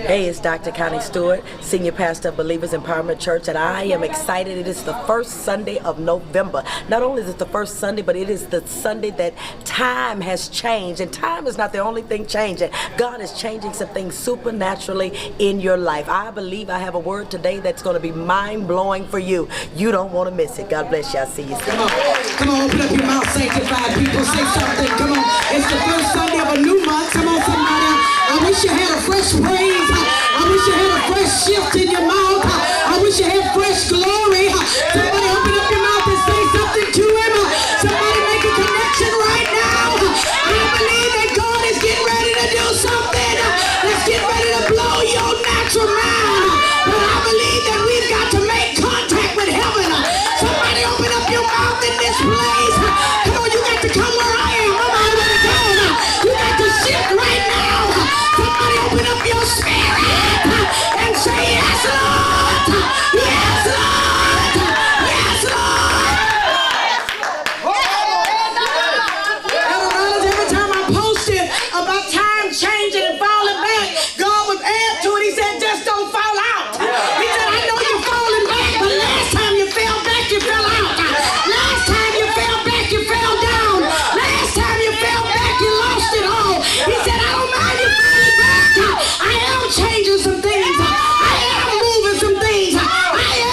Hey, it's Dr. Connie Stewart, Senior Pastor of Believers Empowerment Church, and I am excited. It is the first Sunday of November. Not only is it the first Sunday, but it is the Sunday that time has changed, and time is not the only thing changing. God is changing some things supernaturally in your life. I believe I have a word today that's going to be mind-blowing for you. You don't want to miss it. God bless you. I'll see you soon. Come on, open up your mouth, sanctified people. Say something. Come on. It's the first Sunday of a new month. Come on, somebody. I wish you had a fresh praise. I wish you had a fresh shift in your mouth. I wish you had fresh glory. Somebody open up your mouth and say something to him. Somebody make a connection right now. I believe that God is getting ready to do something. Let's get ready to blow your natural mind. But I believe that we've got to make contact with heaven. Somebody open up your mouth in this place. Come on, you got to come where I am. I'm already gone. You got to shift right now. Somebody open up your spirit and say, yes, Lord. Yes, Lord. Yes, Lord. Every time I posted about time changing and falling back, God would add to it. He said, just don't fall out. He said, I know you're falling back, but last time you fell back, you fell out. Last time you fell back, you fell down. Last time you fell back, you lost it all. He said, I don't mind you falling back. I am changing some things. I am moving some things. I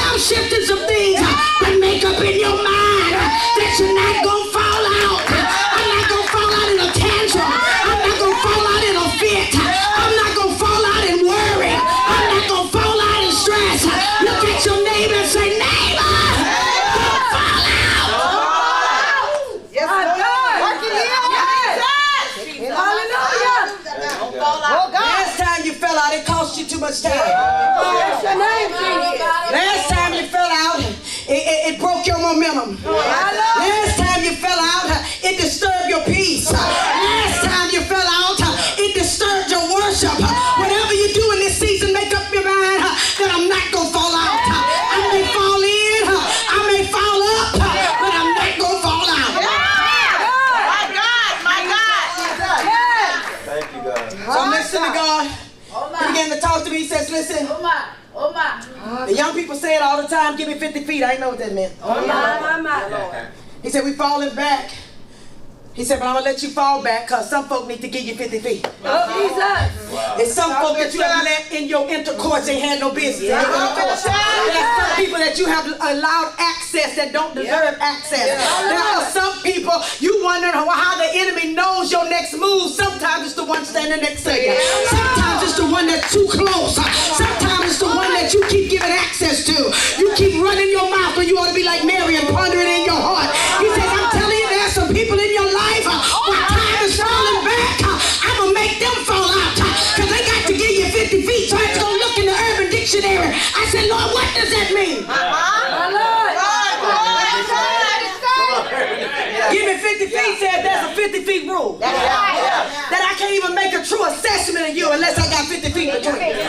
am shifting some things. But make up in your mind that you're not going to fall out. I'm not going to fall out in a tantrum. I'm not going to fall out in a fit. I'm not going to fall out in worry. I'm not going to fall out in stress. Look at your neighbor and say, neighbor, don't fall out. Yes, Lord. Working in. Hallelujah. Don't fall out. Last time you fell out, it cost you too much time. That's your name, Jesus. Last time you fell out, it broke your momentum. Last time you fell out, it disturbed your peace. Last time you fell out, it disturbed your worship. Whatever you do in this season, make up your mind that I'm not going to fall out. I may fall in, I may fall up, but I'm not going to fall out. My God. Thank you, God. So listen to God. He began to talk to me. He says, listen. The young people say it all the time, give me 50 feet. I didn't know what that meant. He said, we falling back. He said, but I'm going to let you fall back because some folk need to give you 50 feet. Wow. And some folk that you have let in your intercourse ain't had no business. There are some people that you have allowed access that don't deserve access. There are some people, you wondering how the enemy knows your next move. Sometimes it's the one standing next to you. Sometimes it's the one that's too close. Sometimes it's the one that you keep giving access to. You keep running your mouth when you ought to be like Mary and ponder it in your heart. He says, I'm telling you, there's some people in your life when time is falling back, I'm going to make them fall out because they got to give you 50 feet. So I had to go look in the Urban Dictionary. I said, Lord, what does that mean? Give me 50 feet said there's a 50 feet rule. That I can't even make a true assessment of you unless I got 50 feet between. That's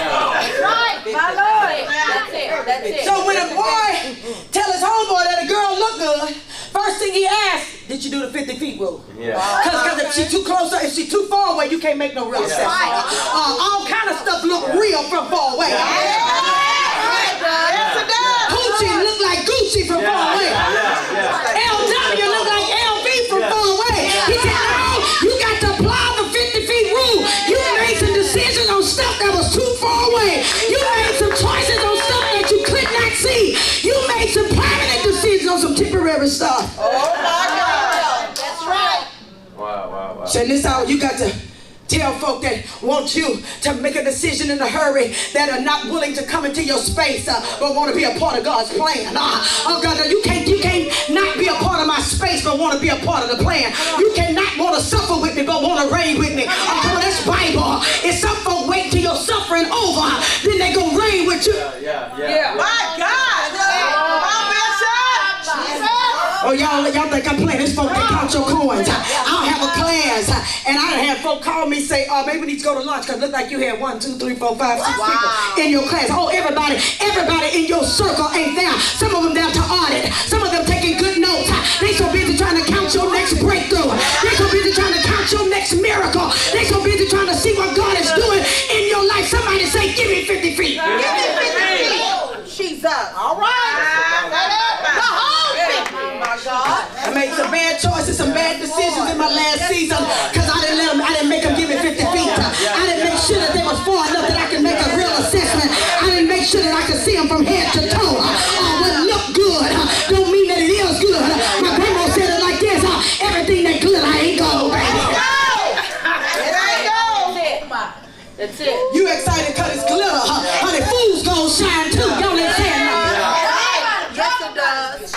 it. So when a boy tell his homeboy that a girl look good, first thing he asks, did you do the 50 feet rule? Because if she's too close or if she's too far away, you can't make no real assessment. All kind of stuff look real from far away. Gucci look like Gucci from far away. LW look like LV from far away. He said, no, you got to apply the 50 feet rule. You made some decisions on stuff that was too far away. You made some choices on stuff that you could not see. You made some permanent decisions on some temporary stuff. Oh my God. That's right. Wow. So in this hour, you got to tell folk that want you to make a decision in a hurry, that are not willing to come into your space, but want to be a part of God's plan. Oh God, you can't not be a part of my space, but want to be a part of the plan. You cannot want to suffer with me, but want to reign with me. Oh, come on, that's Bible. If some folk wait till your suffering over, then they go reign with you. My God. Oh, y'all think I'm playing? This folk that count your coins. I don't have a class. And I done had folk call me say, maybe we need to go to lunch because it looked like you had 1, 2, 3, 4, 5, 6 people in your class. Oh, everybody in your circle ain't there. Some of them there to audit. Some of them taking good notes. They so busy trying to count your next breakthrough. They so busy trying to count your next miracle. They so busy trying to see what God is doing in your life. Somebody say, bad choices, some bad decisions in my last season because I didn't make them give me 50 feet. I didn't make sure that they was far enough that I could make a real assessment. I didn't make sure that I could see them from head to toe. What look good don't mean that it is good. My grandma said it like this, everything that good ain't gold, baby. That's it. You excited because it's glitter, honey, fools gonna shine too. Y'all ain't saying nothing. Yes, it does.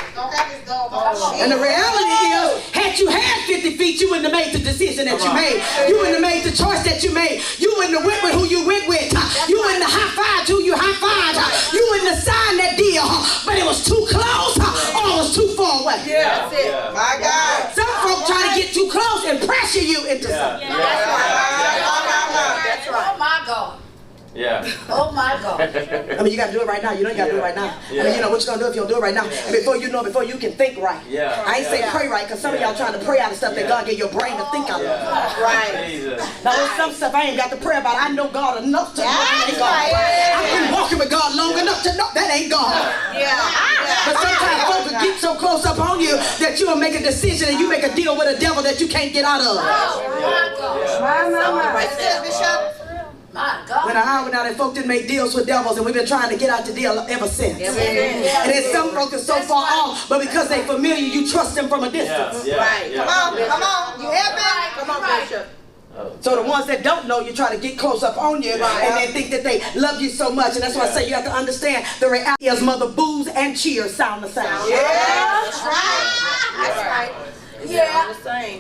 And the reality is, had you had 50 feet, you wouldn't have made the decision that you made. You wouldn't have made the choice that you made. You wouldn't have went with who you went with. You wouldn't have high-fived who you high-fived. You wouldn't have signed that deal, but it was too close or it was too far away. That's it. My God. Some folks try to get too close and pressure you into something. That's right. Oh my God. Yeah. Oh my God. I mean, you got to do it right now. You know you got to do it right now. I mean, you know what you're going to do if you don't do it right now. And before you can think right. Yeah. I ain't say pray right because some of y'all trying to pray out of stuff that God gave your brain to think out of. Right. Jesus. Now, there's some stuff I ain't got to pray about. I know God enough to know that ain't God. I've been walking with God long enough to know that ain't God. Yeah. But sometimes folks will get so close up on you that you will make a decision and you make a deal with a devil that you can't get out of. Oh my God. Right there, Bishop. My God. When I hour now that folk didn't make deals with devils and we've been trying to get out the deal ever since. And then some folk are so far off, but because they familiar, you trust them from a distance. Right. Come on. You have been. Come on, Bishop. So the ones that don't know, you try to get close up on you and they think that they love you so much. And that's why I say you have to understand the reality is mother boos and cheers sound the same. Yeah. That's right. That's right. Yeah.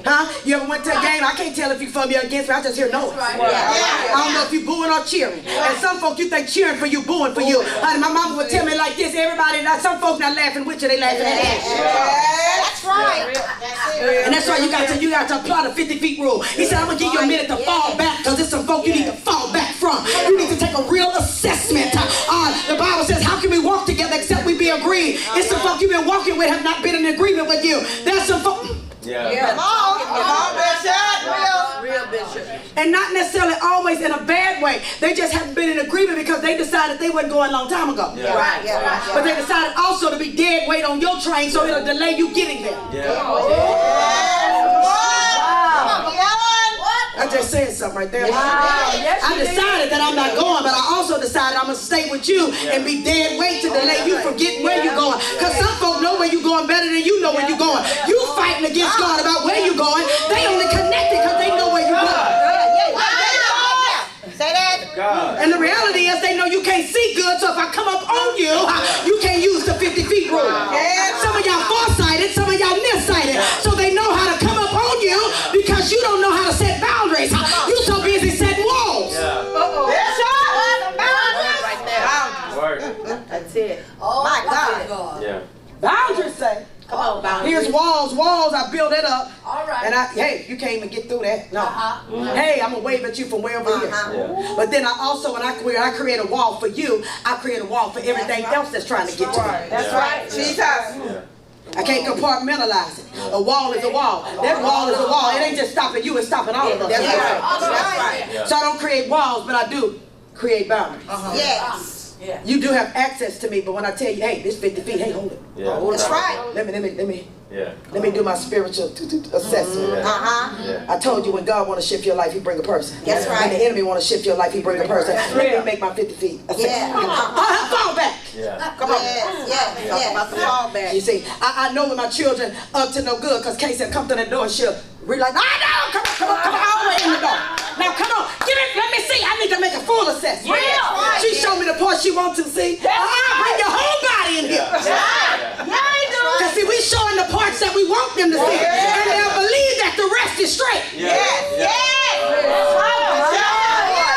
Huh? You ever went to a game? I can't tell if you for me or against me. I just hear noise. I don't know if you booing or cheering. And some folk you think cheering for you, booing for you. Honey, my mama would tell me like this. Everybody, some folks not laughing with you, they laughing at you. That's right. And that's why you got to apply the 50 feet rule. He said, I'm gonna give you a minute to fall back because there's some folk you need to fall back from. You need to take a real assessment. The Bible says, how can we walk together except we be agreed? It's some folk you've been walking with have not been in agreement with you. There's some folk. Yeah. Come on, Bishop. Real Bishop. And not necessarily always in a bad way. They just haven't been in agreement because they decided they wasn't going a long time ago. Yeah. Right. But they decided also to be dead weight on your train so it'll delay you getting there. I just said something right there. I decided that I'm not going, but I also decided I'm going to stay with you and be dead weight to delay you from getting where you're going. Because some folk know where you're going better than you know where you're going. You fighting against God about where you're going. They only connected because they know where you're going. Say that. God. And the reality is they know you can't see good, so if I come up on you, you can't use the 50 feet rule. Some of y'all farsighted, some of y'all nearsighted. So they know how to come up on you because you don't know how to set boundaries. You so busy setting walls. That's it. Oh my God. Yeah. Boundaries say. Come on, boundaries. Here's walls, I build it up. All right. And hey, you can't even get through that. No. Hey, I'm gonna wave at you from way over here. Yeah. But then I also, when I create a wall for you, I create a wall for everything else that's trying to get to you. That's right. Jesus. Yeah. I can't compartmentalize it. A wall is a wall. That wall is a wall. It ain't just stopping you, it's stopping all of us. That's right. That's right. Yeah. So I don't create walls, but I do create boundaries. Yes. Yeah. You do have access to me, but when I tell you, hey, this 50 feet, hey, hold it. Yeah. That's right. Let me do my spiritual assessment. Yeah. I told you when God want to shift your life, he bring a person. That's right. When the enemy want to shift your life, he bring a person. Let me make my 50 feet assessment. Fall back. Yeah. Come on. Yeah. About the fall back. You see, I know when my children up to no good, because Kay said, come to the door and she'll realize, no, come on, all the way in the door. Now come on, let me see. I need to make a full assessment. Yeah. She showed me the part she wants to see. Bring your whole body in here. Because see, we showing the parts that we want them to see. And they'll believe that the rest is straight. Yes.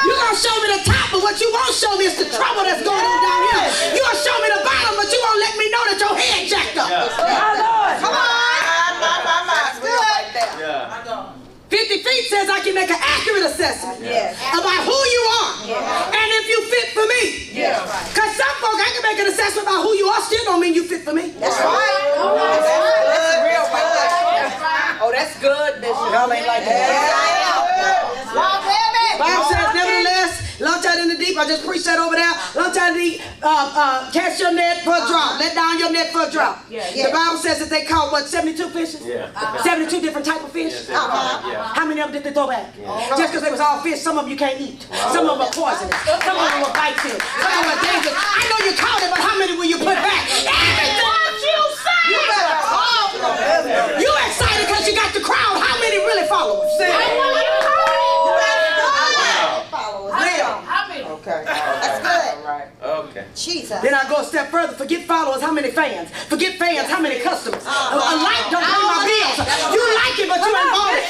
You're going to show me the top, but what you won't show me is the trouble that's going on down here. You're going to show me the bottom, but you won't let me know that your head jacked up. Come on. Yeah. 50 feet says I can make an accurate assessment about who you are and if you fit for me. Because some folk, I can make an assessment about who you are, still don't mean you fit for me. That's right. That's real right. Oh, that's good, Bishop. Y'all ain't like that. Bible Bible says, nevertheless, Launch out in the deep. I just preached that over there. Launch out in the deep. Cast your net for a drop. Let down your net for a drop. The Bible says that they caught, what, 72 fishes? Yeah. 72 different type of fish? How many of them did they throw back? Just because they was all fish, some of them you can't eat. Some of them are poisonous. Some of them will bite you. Some of them are dangerous. I know you caught it, but how many will you put back? Everything you say! You better call them. You excited because you got the crowd. How many really followers? Okay. That's good. Right. Okay. Jesus. Then I go a step further. Forget followers, how many fans? Forget fans, how many customers? A like don't pay my bills. You like it, but you ain't bought it.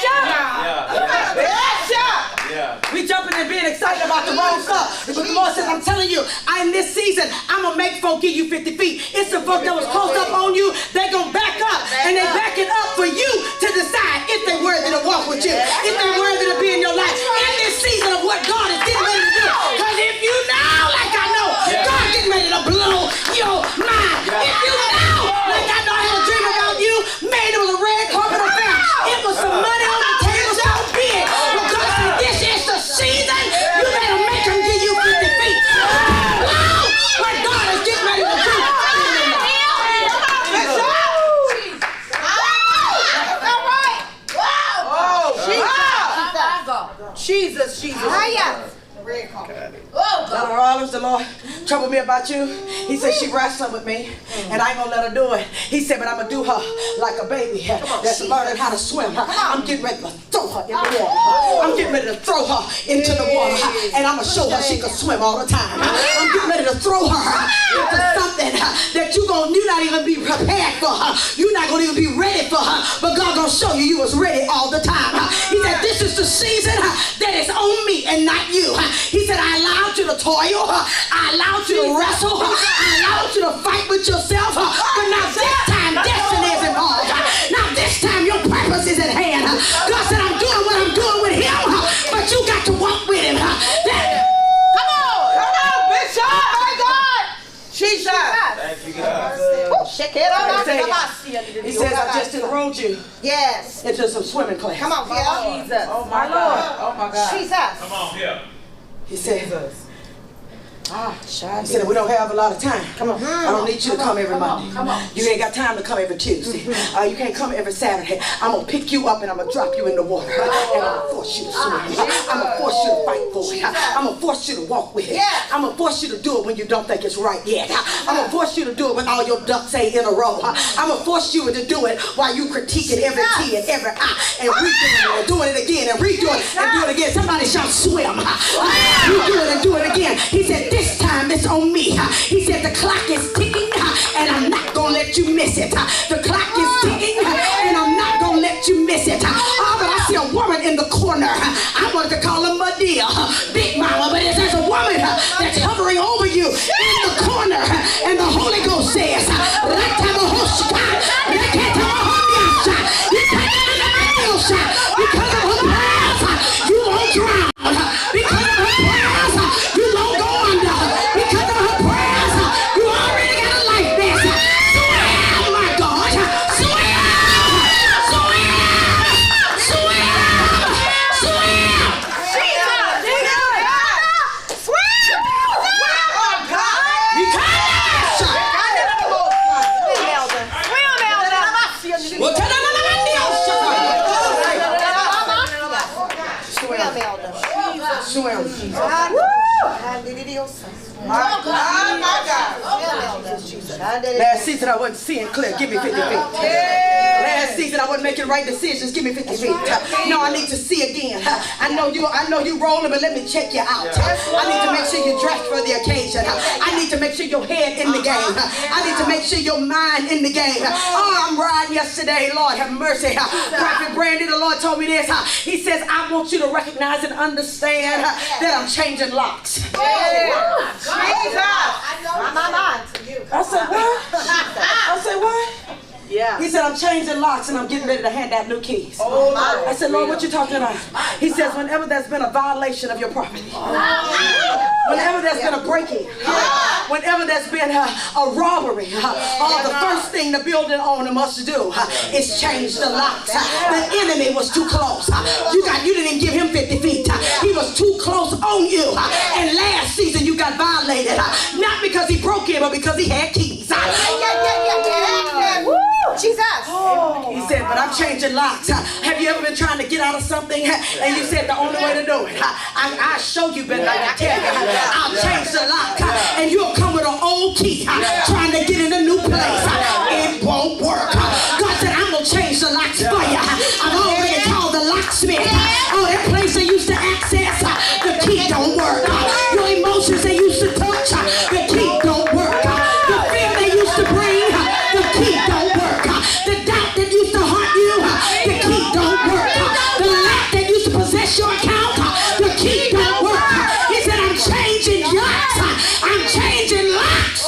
Yeah. We jumping and being excited about the wrong stuff. But the Lord says, I'm telling you, in this season, I'm going to make folk give you 50 feet. It's the folk that was close up on you. They're going to back up. And they back it up for you to decide if they're worthy to walk with you. If they're worthy to be in your life. In this season of what God is getting ready to do. Because if you know, like I know, God getting ready to blow your mind. If you know, like I know I had a dream about you, man, it was a red carpet affair. It was some money on the table so big. But God said, this is the season. You better make them give you 50 feet. Wow! What God is getting ready to do. Jesus, Jesus. Dr. Rollins, the Lord troubled me about you. He said she wrestled with me, and I ain't gonna let her do it. He said, but I'm gonna do her like a baby that's learning how to swim. I'm getting ready to throw her in the water. I'm getting ready to throw her into the water, and I'm gonna show her she can swim all the time. I'm getting ready to throw her into something that you're not even be prepared for her. You're not gonna even be ready for her, but God gonna show you was ready all the time. He said, this is the season that is on me and not you. He said, I allowed you to toil. I allowed you to wrestle. I allowed you to fight with yourself. But now this time, destiny is involved. Now this time, your purpose is at hand. God said, I'm doing what I'm doing with him, but you got to walk with him. Come on, Bishop. My God. Jesus. Thank you, God. He says, I just enrolled you. Yes. Into some swimming class. Come on, Jesus. Oh my Lord. Oh my God. Jesus. Come on here. He said, He said, we don't have a lot of time. Come on. I don't need you to come every Monday. Come on. You ain't got time to come every Tuesday. You can't come every Saturday. I'm going to pick you up and I'm going to drop you in the water. And I'm going to force you to swim. I'm going to force you to fight for it. I'm going to force you to walk with it. I'm going to force you to do it when you don't think it's right yet. I'm going to force you to do it when all your ducks ain't in a row. I'm going to force you to do it while you critiquing every T and every I and redoing it and doing it again and redoing it and doing it again. Somebody shout swim. You do it and do it again. He said, this time it's on me. He said, the clock is ticking and I'm not going to let you miss it. The clock is ticking and I'm not going to let you miss it. Oh, but I see a woman in the corner. I wanted to call her Medea, Big Mama, but it says a woman that's hovering over you in the corner. And the Holy Ghost says, because of her prayers, you won't drown. Because of her prayers, you won't go under. Because of her prayers, you already got a life vest. Swim, my God. Swim. Swim. Last season I wasn't seeing clear. Give me 50 feet. Last season I wasn't making right decisions. Give me 50 feet. No, I need to see again. I know you rolling, but let me check you out. I need to make sure you're dressed for the occasion. I need to make sure your head in the game. I need to make sure your mind in the game. Oh, I'm riding yesterday. Lord have mercy. Prophet Brandy, the Lord told me this. He says, I want you to recognize and understand that I'm changing locks. Jesus. I said, what? I said, what? Yeah. He said, I'm changing locks and I'm getting ready to hand out new keys. Oh, I said, Lord, what you talking about? He says, whenever there's been a violation of your property, whenever there's been a break-in, whenever there's been a robbery, the first thing the building owner must do is change the locks. The enemy was too close. You didn't even give him 50 feet. He was too close on you. And last season you got violated. Not because he broke in, but because he had keys. Jesus. He said, but I'm changing locks. Have you ever been trying to get out of something and you said the only way to do it? I'll show you, but I tell you, I'll change the lock. And you'll come with an old key trying to get in a new place. It won't work. God said, I'm going to change the locks for you. I've already called the locksmith. Oh, that place they used to access, the key don't work. Your emotions they used to touch, the key don't work. The fear they used to bring, the key don't work. The doubt that used to haunt you, the key don't work. The lack that used to possess your account, the key don't work. He said, I'm changing locks. I'm changing locks.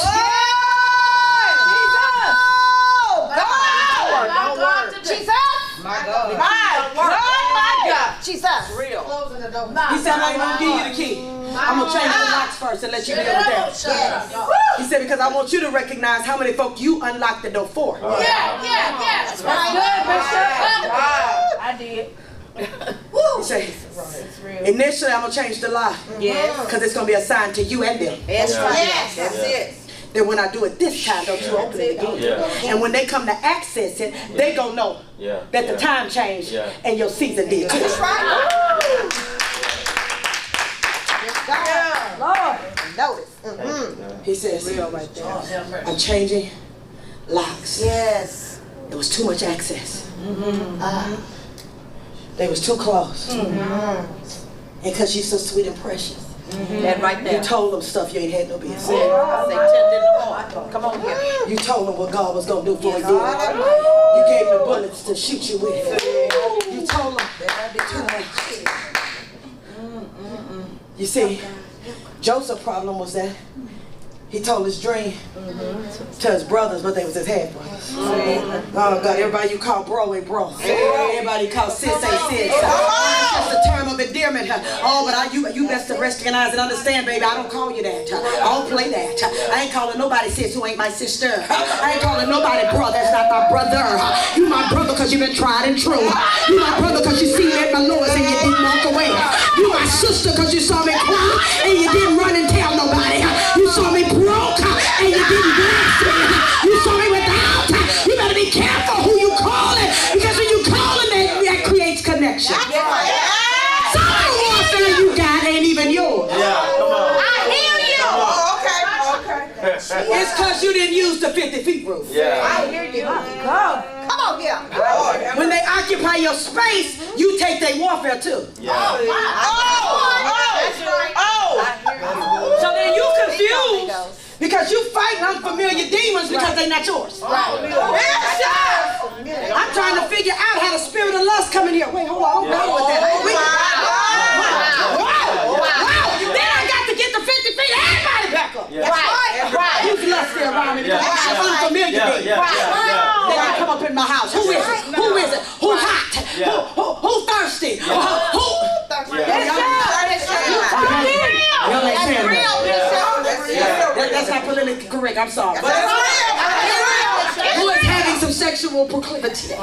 Jesus. Real. He said, I ain't gonna give you the key. I'm gonna change the locks first and let you deal with that. He said, because I want you to recognize how many folk you unlocked the door for. Yeah. That's right. I did. He said, initially I'm gonna change the lock. Yes. Because it's gonna be assigned to you and them. That's right. Yes. That's it. Then when I do it this time, don't you open it again. Yeah. And when they come to access it, they gonna know that the time changed and your season did too. That's right. Lord. Notice. He says, I'm changing locks. Yes. There was too much access. They was too close. And because you're so sweet and precious, That right you there. told them stuff you ain't had no business. I say 10 in the morning. Come on here. You told them what God was going to do for you. You gave them bullets to shoot you with. You told them too much. You see, Joseph's problem was that he told his dream to his brothers, but they was his half brothers. Oh God, everybody you call bro ain't bro. Everybody you call sis ain't sis. It's just a term of endearment. Oh, but you best to recognize and understand, baby. I don't call you that. I don't play that. I ain't calling nobody sis who ain't my sister. I ain't calling nobody bro. That's not my brother. You my brother because you've been tried and true. You my brother because you see me at my lowest and you didn't walk away. You my sister because you saw me cry and you didn't run and tell nobody. You saw me broke and you didn't bless me. You saw me without. You better be careful who you calling, because when you calling that creates connection. Some of the warfare you got ain't even yours. I hear you. It's because you didn't use the 50 feet rule. I hear you. Come on here. When they occupy your space, you take their warfare too. So then you confused because you fighting unfamiliar demons because they're not yours. I'm trying to figure out how the spirit of lust come in here. Wait, hold on. I'm with that. Wow. Then I got to get the 50 feet. Everybody back up. Right. Who's lust there around me? Because it's unfamiliar demon. They can come up in my house. Who is it? Who's hot? Who's thirsty? That's not politically correct. I'm sorry. Who is having some sexual proclivity?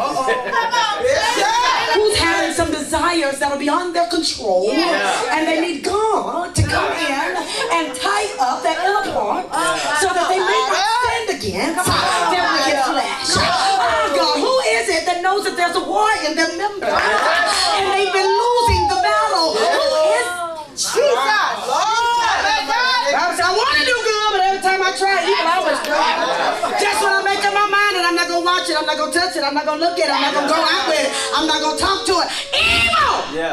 Who's having some desires that are beyond their control, and they need God to come in and tie up that inner part so that they may not stand against their wicked flesh. Oh God, who is it that knows that there's a war in their members and they've been losing the battle? Who is Jesus? I want to do good, but every time I try, evil always comes. Just when I make up my mind and I'm not going to watch it, I'm not going to touch it, I'm not going to look at it, I'm not going to go out with it, I'm not going to talk to it.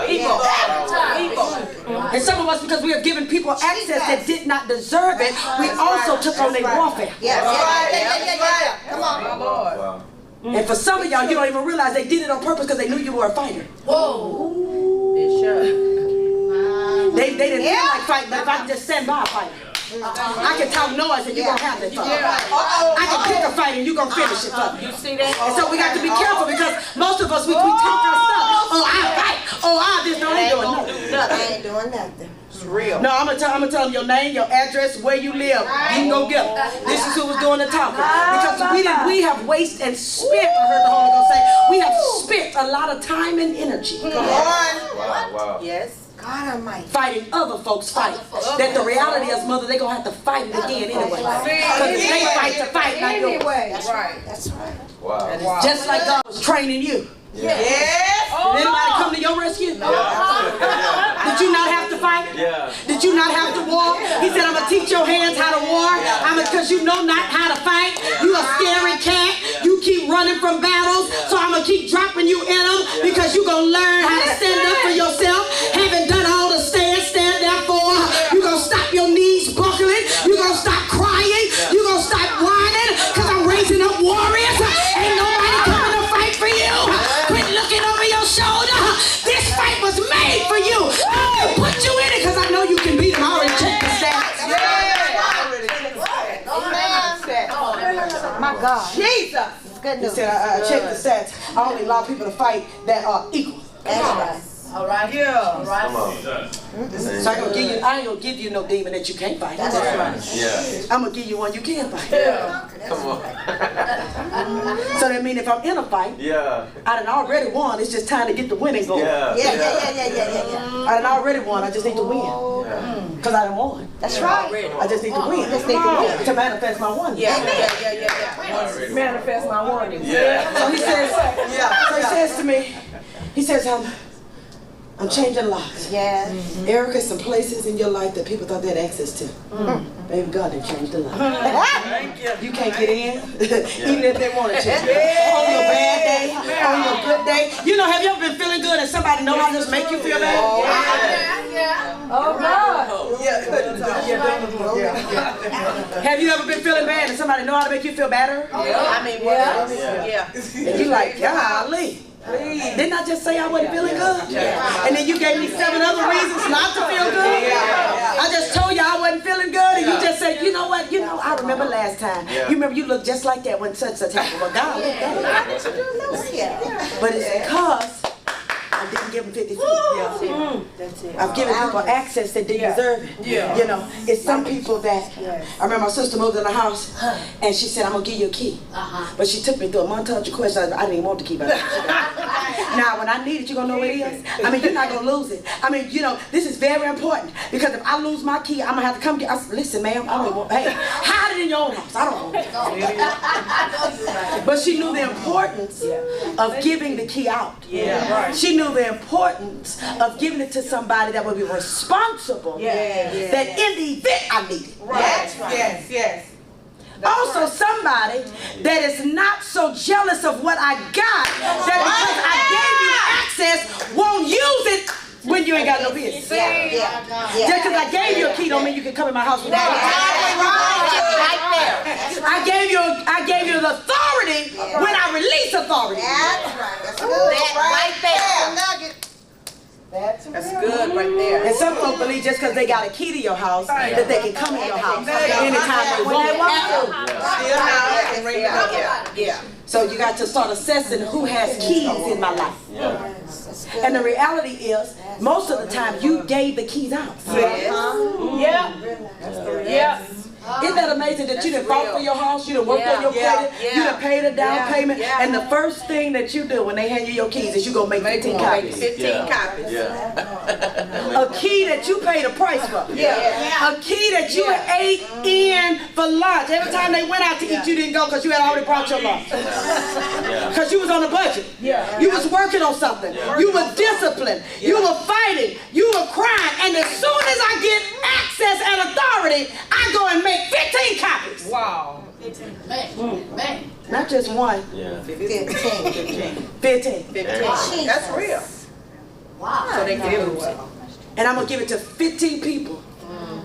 Evil! And some of us, because we have given people access that did not deserve it, we also took on their warfare. Come on. Wow. And for some of y'all, you don't even realize they did it on purpose because they knew you were a fighter. They didn't feel like fighting, but if I can just stand by a fight, I can talk noise and you're going to have that fight. I can pick a fight and you're going to finish it for me. You see that? And so we got to be careful because most of us, we talk our stuff. Oh, I fight. Oh, I just don't ain't doing nothing. I ain't doing nothing. For real. No, I'm gonna tell them your name, your address, where you live. You can go get them. This is who was doing the talking. Because we have wasted and spent, I heard the Holy Ghost say, we have spent a lot of time and energy. Come on. Wow. Yes. God Almighty. Fighting other folks fight. That the reality is, mother, they're gonna have to fight it again anyway. Because they fight to fight, not yours. That's right. That's right. Wow. Just like God was training you. Yes. Did anybody come to your rescue? Did you not have to fight? Yeah. Did you not have to war? He said, I'm going to teach your hands how to war. Because you know not how to fight. You a scary cat. You keep running from battles. So I'm going to keep dropping you in them because you're going to learn how to stand up for yourself. Having done all the stand there for. You're going to stop your knees buckling. You're going to stop crying. You're going to stop whining because I'm raising up warriors. Ain't nobody coming to fight for you. Quit looking over your shoulder. This fight was made for you. I put you in it because I know you can beat them. I already checked the stats. My God. Jesus. It's good He news. said, I checked the stats. I only allow people to fight that are equal. That's right. All right. Yeah. Come on. So I ain't gonna give you no demon that you can't fight. That's right. Yeah. I'm gonna give you one you can fight. Come on. So that means if I'm in a fight, Yeah. I done already won. It's just time to get the winning goal. Yeah. Yeah. I done already won. I just need to win. Because I done won. That's right. I just need to win. Just need to win. To manifest my one. Yeah. Manifest my warning. Yeah. So he says to me, he says, I'm changing lives. Yes. Erica, some places in your life that people thought they had access to. Baby, God done changed the life. You can't get in, even if they wanted to. On your bad day, on your good day. You know, have you ever been feeling good and somebody know how to just make you feel bad? Oh God. Have you ever been feeling bad and somebody know how to make you feel better? I mean, yeah. And you like, golly. Didn't I just say I wasn't feeling good? And then you gave me 7 other reasons not to feel good? I just told you I wasn't feeling good and you just said, you know what? You know, I remember last time. You remember you looked just like that when such happened. Well, God, but it's because I didn't give them 50 feet. I've given people access that didn't deserve it. You know, it's some people that, I remember my sister moved in the house and she said, I'm going to give you a key. But she took me through a montage of questions. I didn't even want the key. But now, when I need it, you're going to know where it is? I mean, you're not going to lose it. I mean, you know, this is very important because if I lose my key, I'm going to have to come get it. Listen, ma'am, I don't want, hey, hide it in your own house. I don't want it. But she knew the importance of giving the key out. She knew the importance of giving it to somebody that would be responsible that in the event I need it. Yes. Also somebody that is not so jealous of what I got that because I gave you access won't use it when you ain't got no business. Just because I gave you a key don't mean you can come in my house without it. I gave you the authority when I release authority. That's good. Right there. That's good right there. And some folks believe just because they got a key to your house that they can come in your house anytime they want. Yeah. So you got to start assessing who has keys in my life. And the reality is, most of the time you gave the keys out. Isn't that amazing that you done fought for your house, you done worked on your credit, you done paid a down payment, and the first thing that you do when they hand you your keys is you go make 15 copies. 15 copies. A key that you paid a price for. A key that you ate in for lunch. Every time they went out to eat, you didn't go because you had already brought your lunch. Because you was on a budget. You was working on something. You were disciplined. You were fighting. You were crying. And as soon as I get access and authority, I go and make 15 copies. Wow. Man. Not just one. 15. 15. That's real. Wow. So they can do it. And I'm going to give it to 15 people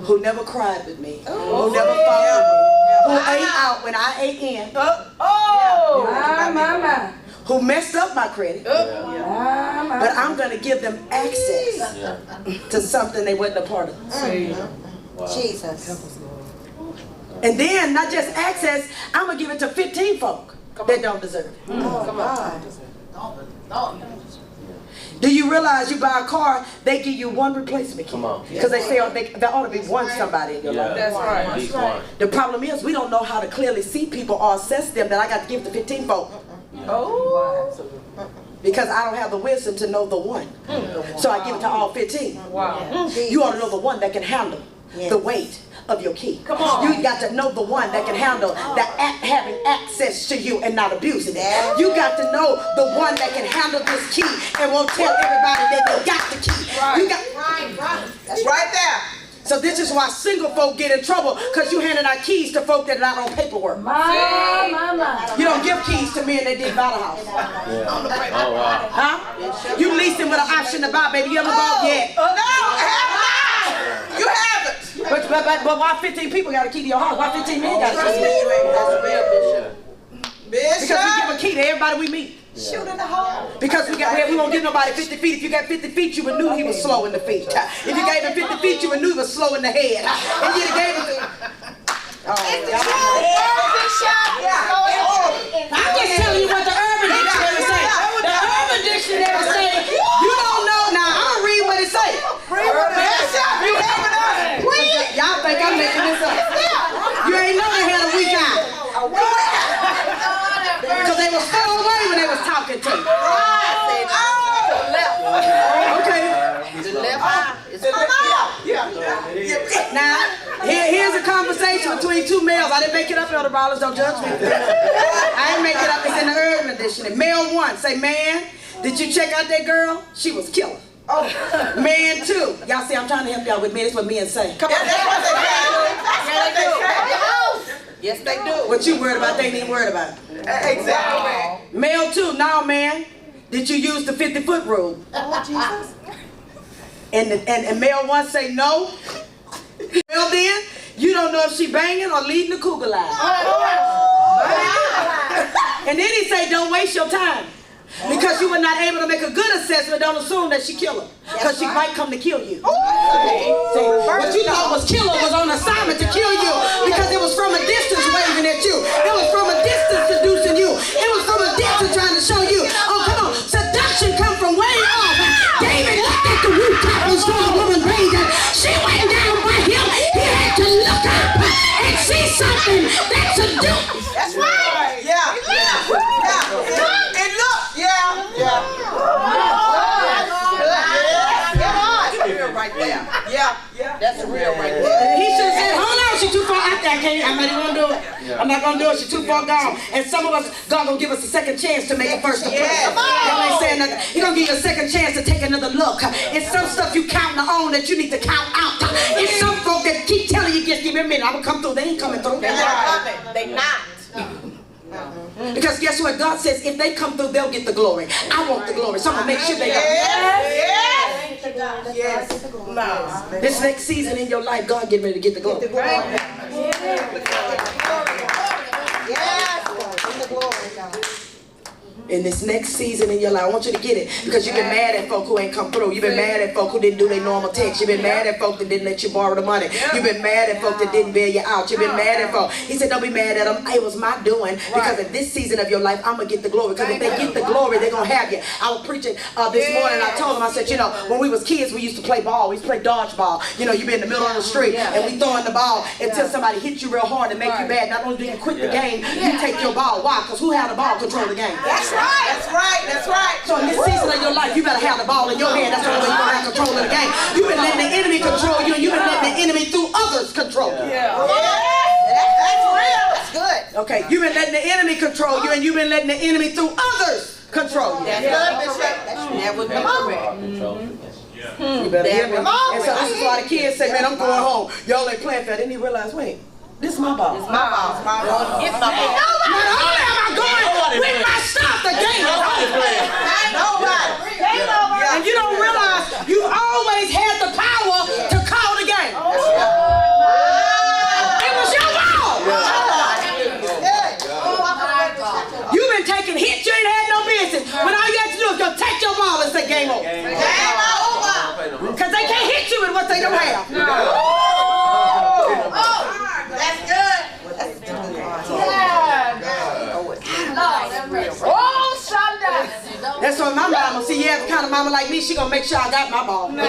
who never cried with me, who never fought with me, who ate out when I ate in, who messed up my credit, but I'm going to give them access to something they wasn't a part of. Jesus. And then, not just access, I'm going to give it to 15 folk that don't deserve it. Oh, God. Do you realize you buy a car, they give you one replacement key? Come on. Because they say there ought to be one somebody in your life. That's right. At least one. The problem is we don't know how to clearly see people or assess them that I got to give the 15 folk. Oh. Because I don't have the wisdom to know the one. So I give it to all 15. Wow. You ought to know the one that can handle the weight of your key. Come on. You got to know the one that can handle having access to you and not abusing it. You got to know the one that can handle this key and won't tell everybody that they got the key. Right. You got, That's right there. so this is why single folk get in trouble, because you handing out keys to folk that are not on paperwork. You don't give keys to men that didn't buy the house. Yeah. Oh, wow. Huh? You leased them with an option to buy, baby. You haven't bought yet. No, have not. You haven't. But why 15 people got a key to your house? Why 15 men got a Trust me, key? you ain't. That's real, Bishop. Because we give Bishop. a key to everybody we meet. Shoot in the hole. Because we won't give nobody 50 feet. If you got 50 feet, you would knew he was slow in the feet. If you gave him 50 feet, you would knew he was slow in the head. And you gave him. I'm just telling you what the Urban Dictionary say. The Urban Dictionary say you don't know. Now I'm gonna read what it say. Y'all think I'm making this up? You ain't know they had a weak eye. Because they was far away when they was talking to you. Okay. Now, here's a conversation between two males. I didn't make it up, Elder Rollins. Don't judge me. I didn't make it up. It's in the Urban Edition. Male 1, say, man, did you check out that girl? She was killer. Man 2, y'all see, I'm trying to help y'all with men. That's what men say. Come on. That's what they do. Yes, they do. What you worried about, they ain't even worried about it. Exactly. Male 2, now man, did you use the 50-foot rule? And male 1 say no. Well then, you don't know if she banging or leading the cougar line. And then he say, don't waste your time. Because you were not able to make a good assessment, don't assume that she killed her. Because she might come to kill you. See, what you thought was killer was on assignment to kill you. Because it was from a distance waving at you. It was from a distance seducing you. It was from a distance trying to show you, oh come on, seduction come from way off. David looked at the rooftop and saw a woman bathing. She went down by him. He had to look up and see something that seduced. That's right. Yeah. And look. That's real right there. Yeah. That's real right there. He should have said, hold on, she's too far out there. I'm not even gonna do it. I'm not gonna do it. She's too far gone. And some of us, God gonna give us a second chance to make a first impression. Y'all ain't saying nothing. He gonna give you a second chance to take another look. It's some stuff you counting on that you need to count out. It's some folk that keep telling you, just give me a minute, I'm gonna come through. They ain't coming through. They're not coming. They not. Because guess what? God says if they come through, they'll get the glory. I want the glory, so I'm gonna make sure they got Yes. No. this next season in your life, God getting ready to get the glory. In this next season in your life, I want you to get it, because you've been mad at folk who ain't come through. You've been mad at folk who didn't do their normal text. You've been mad at folk that didn't let you borrow the money. You've been mad at folk that didn't bail you out. You've been mad at folk. He said, don't be mad at them. It was my doing, because in this season of your life, I'm going to get the glory. Because if they get the glory, they're going to have you. I was preaching this morning, I told them, I said, you know, when we was kids, we used to play ball. We used to play dodgeball. You know, you be in the middle of the street, and we throwing the ball until somebody hit you real hard and make you bad. Not only do you quit the game, you take your ball. Why? Because who had the ball control the game? That's right. That's right. That's right. So in this season of your life, you better have the ball in your hand. That's the only way you're going to have control of the game. You've been letting the enemy control you, and you've been letting the enemy through others control you. Yeah. That's real. That's good. Okay, you've been letting the enemy control you, and you've been letting the enemy through others control you. That's good, Bishop. That would be correct. You better hear me. And so this is why the kids say, man, I'm going home. Y'all ain't playing fair. They didn't even realize, wait, this is my ball. It's my ball. My ball. It's my ball. Not only am I going with my stuff, the game is over. Nobody. And you don't realize you always had the power to call the game. It was your ball. You've been taking hits you ain't had no business. When all you have to do is go take your ball and say game over. Game over. Because they can't hit you with what they don't have. That's good. That's what But my mama, see, yeah, the kind of mama like me, she gonna make sure I got my ball. Oh no,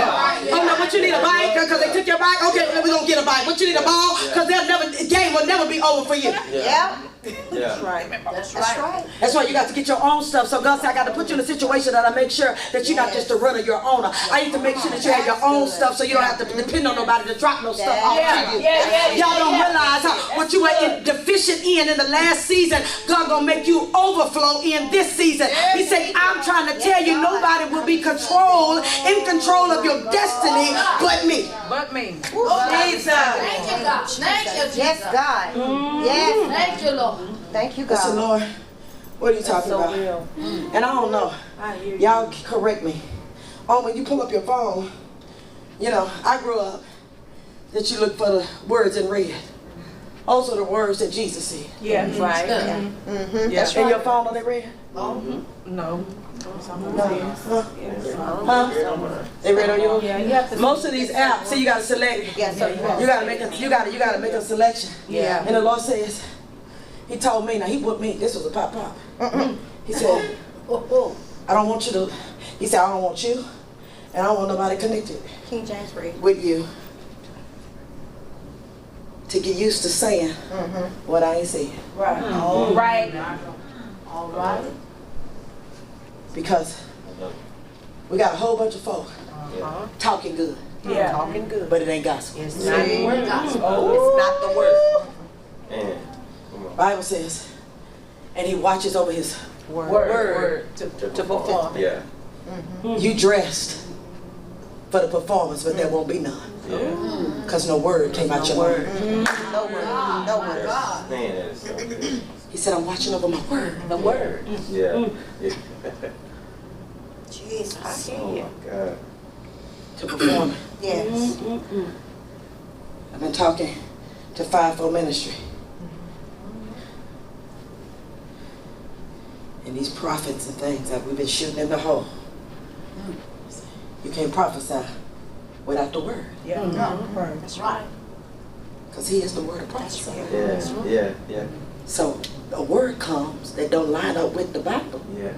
what you need a bike? Because they took your bike? Okay, we gonna get a bike. What you need a ball? Because the game will never be over for you. Yeah. That's right. That's right. That's why you got to get your own stuff. So God said, I got to put you in a situation that I make sure that you're not just a runner, you're owner. I need to make sure that you have your own stuff so you don't have to depend on nobody to drop no stuff off to you. Y'all don't realize what you were deficient in the last season, God gonna make you overflow in this season. He said, I'm trying to tell you, nobody will be in control of your destiny but me. But me. Jesus. Thank you, God. Thank you, Jesus. Yes, God. Yes. Thank you, Lord. Thank you, I said, God. Lord, what are you talking about? And I don't know. Y'all correct me. Oh, when you pull up your phone, you know, I grew up that you look for the words in red. Those are the words that Jesus said. Yeah, right. Yes, in your phone, are they red? No. Huh? They read on yours? Yeah, you have to. Most of these apps, see, you gotta select. Yes, sir. You gotta make a selection. Yeah. And the Lord says, He told me, now He put me, this was a pop. He said, I don't want you to, He said, I don't want you, and I don't want nobody connected King James read. with you to get used to saying what I ain't saying. Right. All right. All right. Because we got a whole bunch of folk talking good, Yeah. Talking good. but it ain't gospel. It's not the word. It's not the word. And Bible says, and He watches over His Word. To perform. yeah. You dressed for the performance, but there won't be none. Because no word came out your mouth. No word. No word. Man, that is so good. He said, I'm watching over my word The word. Yeah. Jesus. Oh my God. to perform it. Yes. I've been talking to Fivefold Ministry. And these prophets and things that we've been shooting in the hole. You can't prophesy without the word. Yeah. That's right. Because He is the word of prophecy. Yeah. So a word comes that don't line up with the Bible. Yeah.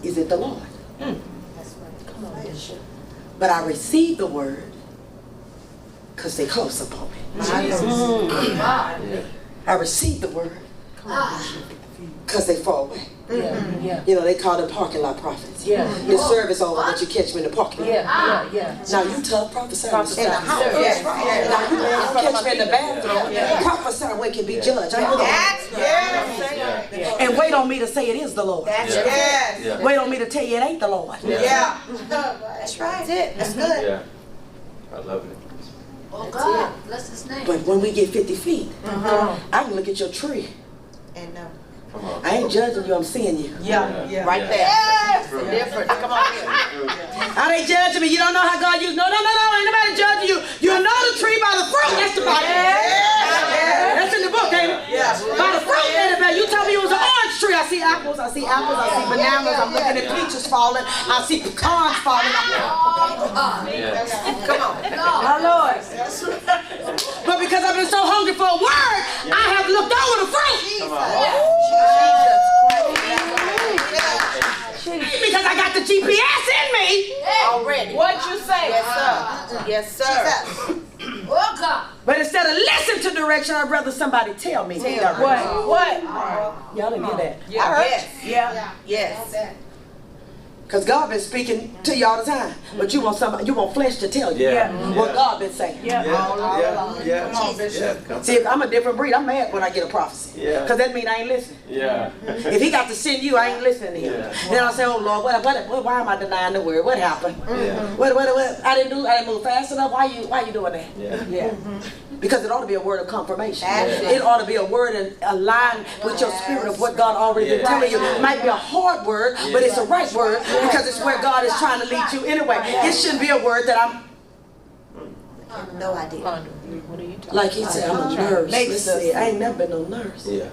Is it the Lord? That's right. Come on, Bishop. But I receive the word because they close upon me. Yeah. I receive the word because they far away. Yeah. You know, they call them parking lot prophets. Yeah. Your service over, but you catch me in the parking lot. Yeah. Now you tough prophesy. In the house. Yes. Now you catch me in the bathroom. Prophesy where can be judged. And wait on me to say it is the Lord. Yeah. Wait on me to tell you it ain't the Lord. That's right. That's it. That's good. Yeah. I love it. Oh, God. Bless His name. But when we get 50 feet, I can look at your tree. And Come on. I ain't judging you, I'm seeing you. right there. Yes. Different. Come on here. How they judging me? You don't know how God used. No, ain't nobody judging you. You know the tree by the fruit. That's the Bible. That's in the book, ain't it? By the fruit, ain't it? You told me it was an orange tree. I see apples, I see bananas, I'm looking at peaches falling, I see pecans falling. Come on. My Lord. But because I've been so hungry for a word, I have looked over the fruit. Because I got the GPS in me. Already. What you say? Yes, sir. Oh, God. But instead of listen to direction, I'd rather somebody tell me. What? Y'all didn't hear that. Yeah. Yes. Because God been speaking to you all the time. But you want somebody, you want flesh to tell you what God been saying. Yeah. Come on. See, I'm a different breed. I'm mad when I get a prophecy. Yeah. Because that means I ain't listening. Yeah. If He got to send you, I ain't listening to Him. Yeah. Then I'll say, oh Lord, why am I denying the word? What happened? Yeah. What? I didn't move fast enough. Why you doing that? Yeah. Because it ought to be a word of confirmation. Absolutely. It ought to be a word in align with your spirit of what God already been telling you. It might be a hard word, but it's a right word because it's where God is trying to lead you anyway. It shouldn't be a word that I'm No idea. like He said, I'm a nurse. Let's see, I ain't never been no nurse. Yeah.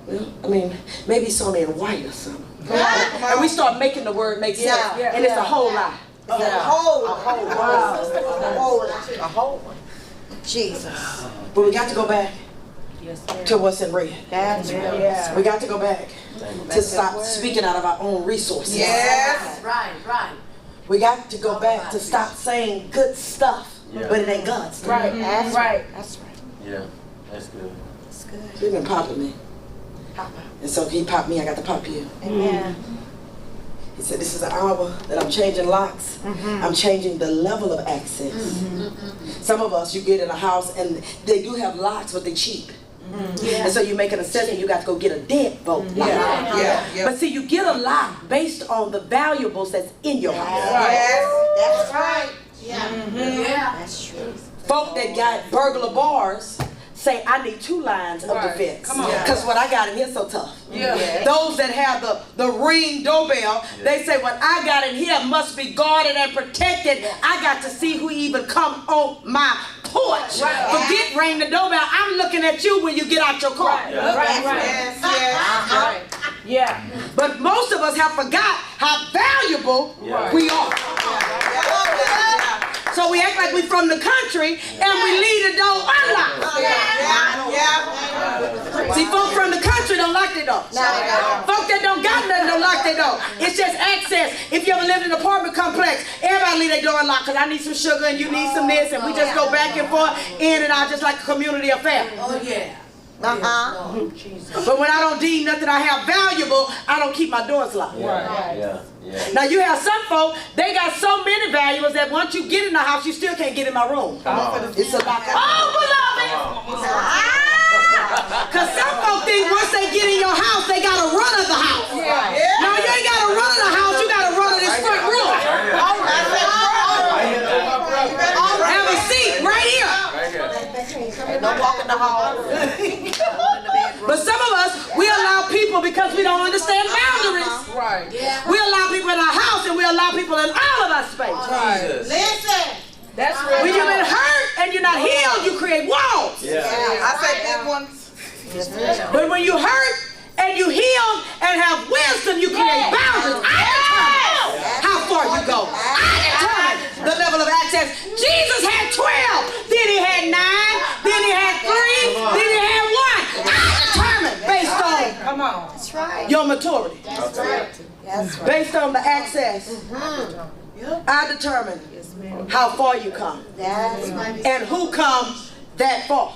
Well, I mean, maybe it's only in white or something. And we start making the word make sense, and it's a whole lie. A whole one. Jesus. But we got to go back to what's in red. That's right. We got to go back to stop speaking out of our own resources. Yes. Right, right. We got to go back to stop saying good stuff, but it ain't God's stuff. Right. That's right. That's right. Yeah, that's good. That's good. He's been popping me. And so he popped me, I got to pop you. Amen. He said, this is an hour that I'm changing locks. I'm changing the level of access. Some of us, you get in a house and they do have locks, but they're cheap. And so you make an assessment, you got to go get a deadbolt lock. Yeah. But see, you get a lock based on the valuables that's in your house. That's right. Yeah. That's true. Folk that got burglar bars say, I need 2 lines of defense. Because what I got in here so tough. Those that have the Ring doorbell, they say, what I got in here must be guarded and protected. I got to see who even come on my porch. Forget ring the doorbell. I'm looking at you when you get out your car. Yeah. But most of us have forgot how valuable we are. So we act like we from the country and we leave the door unlocked. See, folk from the country don't lock their door. Folk that don't got nothing don't lock their door. It's just access. If you ever lived in an apartment complex, everybody leave their door unlocked because I need some sugar and you need some this, and we just go back and forth in and out just like a community affair. Oh, yeah. But when I don't deem nothing I have valuable, I don't keep my doors locked. Yeah. Now you have some folk, they got so many valuables that once you get in the house, you still can't get in my room. It's a lock. Oh, beloved! Because some folk think once they get in your house, they got to run of the house. No, you ain't got to run of the house, you got to run of this front room. Have a seat right here. Don't walk in the hall. But some of us, we allow people because we don't understand boundaries. Yeah. We allow people in our house and we allow people in all of our space. Listen. That's real. When you've been hurt and you're not healed, you create walls. I say big ones. But when you hurt and you heal and have wisdom, you create boundaries. I determine how far you go. I determine the level of access. Jesus had 12, then he had 9, then he had 3, then he had 1. I determine based on your maturity. That's right. Based on the access, I determine how far you come That's right. and who comes that far.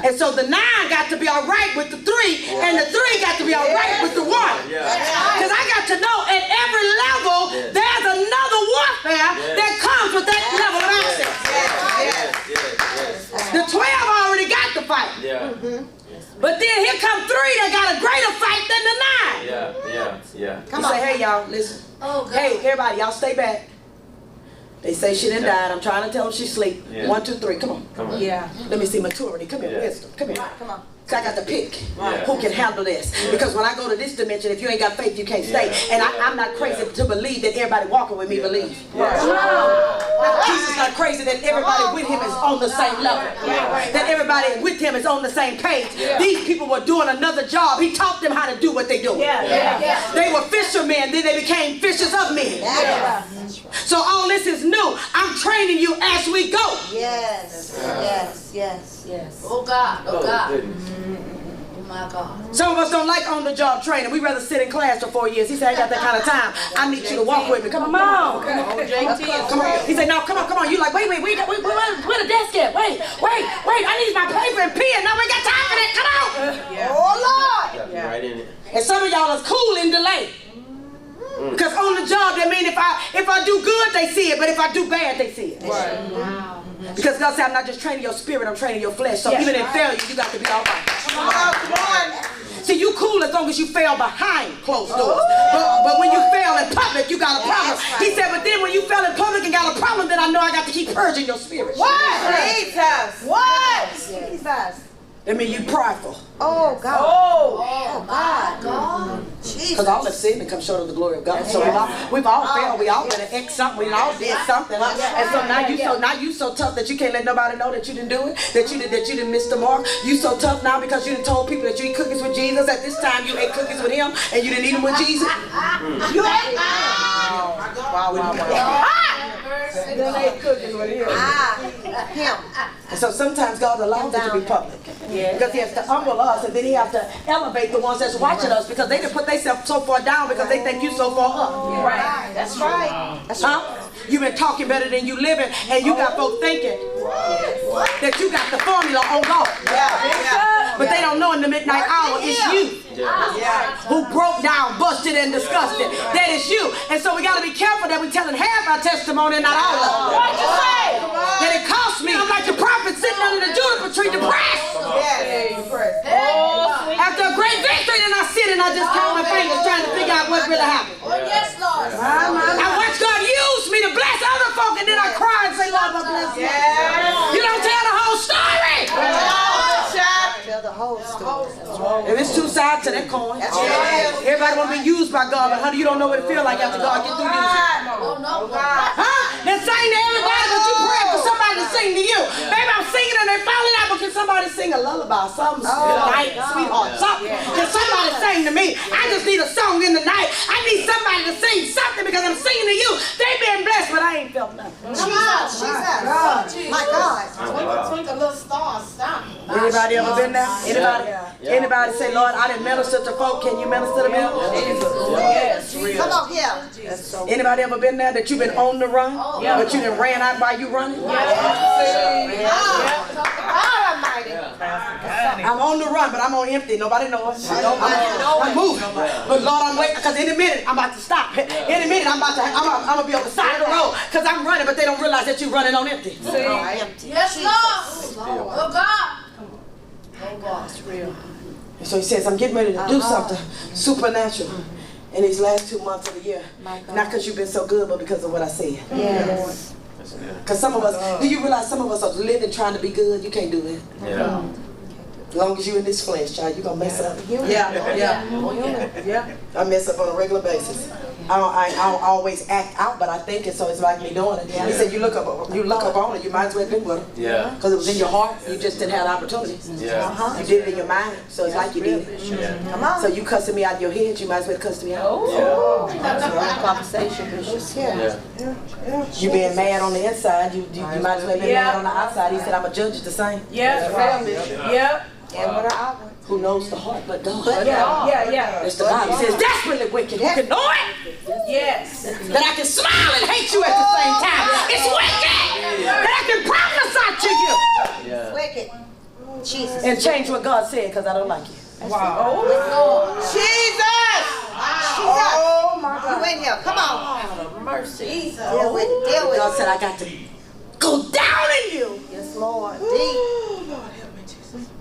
And so the 9 got to be all right with the 3, and the 3 got to be all right with the 1. Because I got to know at every level there's another warfare that comes with that level of access. The 12 already got the fight. But then here come 3 that got a greater fight than the 9. Come You say, hey y'all, listen. Oh, God. Hey everybody, y'all stay back. They say she done died. I'm trying to tell them she's asleep. 1, 2, 3, come on. Let me see maturity. Come here, wisdom. Come here. Come on. So I got to pick who can handle this. Because when I go to this dimension, if you ain't got faith, you can't stay. And I'm not crazy to believe that everybody walking with me believes. Jesus is not crazy that everybody with him is on the same level. That everybody with him is on the same page. These people were doing another job. He taught them how to do what they do. They were fishermen, then they became fishers of men. So all this is new. I'm training you as we go. Yes. Oh, God. Oh, God. Oh, my God. Some of us don't like on-the-job training. We rather sit in class for 4 years. He said, I ain't got that kind of time. I need you to walk with me. Come on. Come on. He said, no, come on. You like, wait, where the desk at? Wait. I need my paper and pen. No, we got time for that. Come on. Oh, Lord. Right in it. And some of y'all is cool in delay. Because on the job, that means if I do good, they see it. But if I do bad, they see it. Wow. Because God said, I'm not just training your spirit, I'm training your flesh. So even in failure, you got to be all right. Come on. See, you cool as long as you fail behind closed doors. But when you fail in public, you got a problem. He said, but then when you fail in public and got a problem, then I know I got to keep purging your spirit. Jesus. That means you prideful. Oh, God. Oh, my God. Because all have sinned and come short of the glory of God. So we've all failed. We all been an ex something. We all did something. And so now you so tough that you can't let nobody know that you didn't do it. That you didn't miss the mark. You so tough now because you done told people that you eat cookies with Jesus. At this time you ate cookies with him and you didn't eat them with Jesus. You ate. Wow. You done ate cookies with him. Him. And so sometimes God allows it to be public. Because he has to humble us, and then he has to elevate the ones that's watching us, because they done put themselves so far down because they think you so far up. Right. That's right. That's right. Huh? You've been talking better than you living, and you got folks thinking that you got the formula on God. But they don't know in the midnight hour it's you who broke down, busted, and disgusted. That is you. And so we got to be careful that we're telling half our testimony, not all of it. What you say? That it cost me. I'm like the prophet sitting under the juniper tree depressed. After a great victory, then I sit and I just count my fingers trying to figure out what really happened. Oh, yes, Lord. I watched God use me to bless other folk, and then I cry and say, Lord, I bless you. You don't tell the whole story. Tell the whole story. If it's two sides to that coin. Everybody want to be used by God, but honey, you don't know what it feels like after God get through using. Oh, no. Huh? They sing to everybody, but you praying for somebody to sing to you. Baby, I'm singing and they falling out, but can somebody sing a lullaby, something light, sweetheart, something? Can somebody sing to me? I just need a song in the night. I need somebody to sing something because I'm singing to you. They been blessed, but I ain't felt nothing. Jesus. My God. Twinkle, little star, stop. Anybody ever been there? Anybody? Anybody say, Lord, I didn't minister to folk. Can you minister to me? Yes. Come on here. Anybody ever been there that you've been on the run, but you done ran out while you running? I'm on the run, but I'm on empty. Nobody knows. I'm moving. But Lord, I'm waiting, because in a minute I'm about to stop. In a minute I'm gonna be on the side of the road because I'm running, but they don't realize that you're running on empty. Yes, Lord. Oh, God. Oh, God. It's real. And so he says, I'm getting ready to do something supernatural in these last 2 months of the year. Not because you've been so good, but because of what I said. Yes. Because some of us, do you realize some of us are living trying to be good? You can't do it. Yeah. As long as you're in this flesh, child, you're going to mess up. Yeah. I mess up on a regular basis. I don't always act out, but I think it, so it's like me doing it. He said, you look up on it, you might as well do with it. Yeah. Because it was in your heart, you just didn't have the opportunity. Yeah. You did it in your mind, so it's like you did it. Yeah. Come on. So you cussing me out of your head, you might as well cuss me out. Yeah. Conversation, Bishop. Yeah. You being mad on the inside, you might as well be mad on the outside. He said, I'm a judge at the same. Yep. And what are our Who knows the heart but God? Yeah. That's the Bible says, desperately wicked. Who can know it? Yes. That I can smile and hate you at the same time. It's wicked. That I can prophesy to you. Yeah. wicked? Jesus. And change what God said because I don't like you. Wow. Jesus! Oh, my God. You in here. Come on. Mercy. Deal with it. Deal with God it. said, I got to go down in you. Yes, Lord. Deep.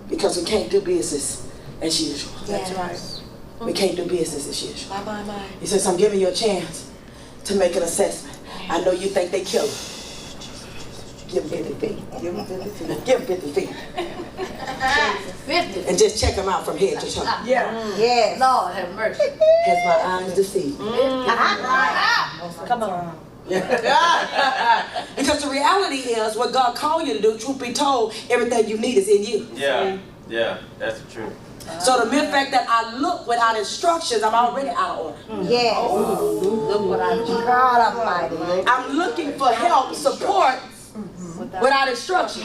Because we can't do business as usual. That's right. We can't do business as usual. My. He says, I'm giving you a chance to make an assessment. I know you think they kill him. Give him 50 feet. Give him 50 feet. Give him 50 feet. 50. And just check him out from head to toe. Yeah. Yes. Lord have mercy. Has my eyes deceived? Come on. Because the reality is, what God called you to do, truth be told, everything you need is in you. Yeah, that's the truth. So the mere fact that I look without instructions, I'm already out of order. Yes. Look what I do. God Almighty. I'm looking for help, support, without instruction.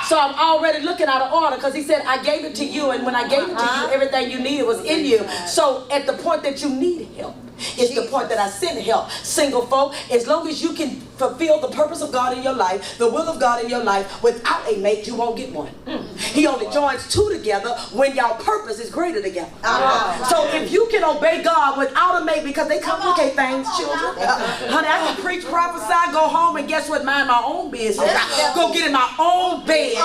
So I'm already looking out of order because he said, I gave it to you, and when I gave it to you, everything you needed was in you. So at the point that you need help, it's the point that I send help. Single folk, as long as you can fulfill the purpose of God in your life, the will of God in your life, without a mate, you won't get one. He only joins two together when y'all purpose is greater together. So if you can obey God without a mate, because they complicate things, children. Honey, I can preach, prophesy, go home, and guess what? Mind my own business. Go get in my own bed.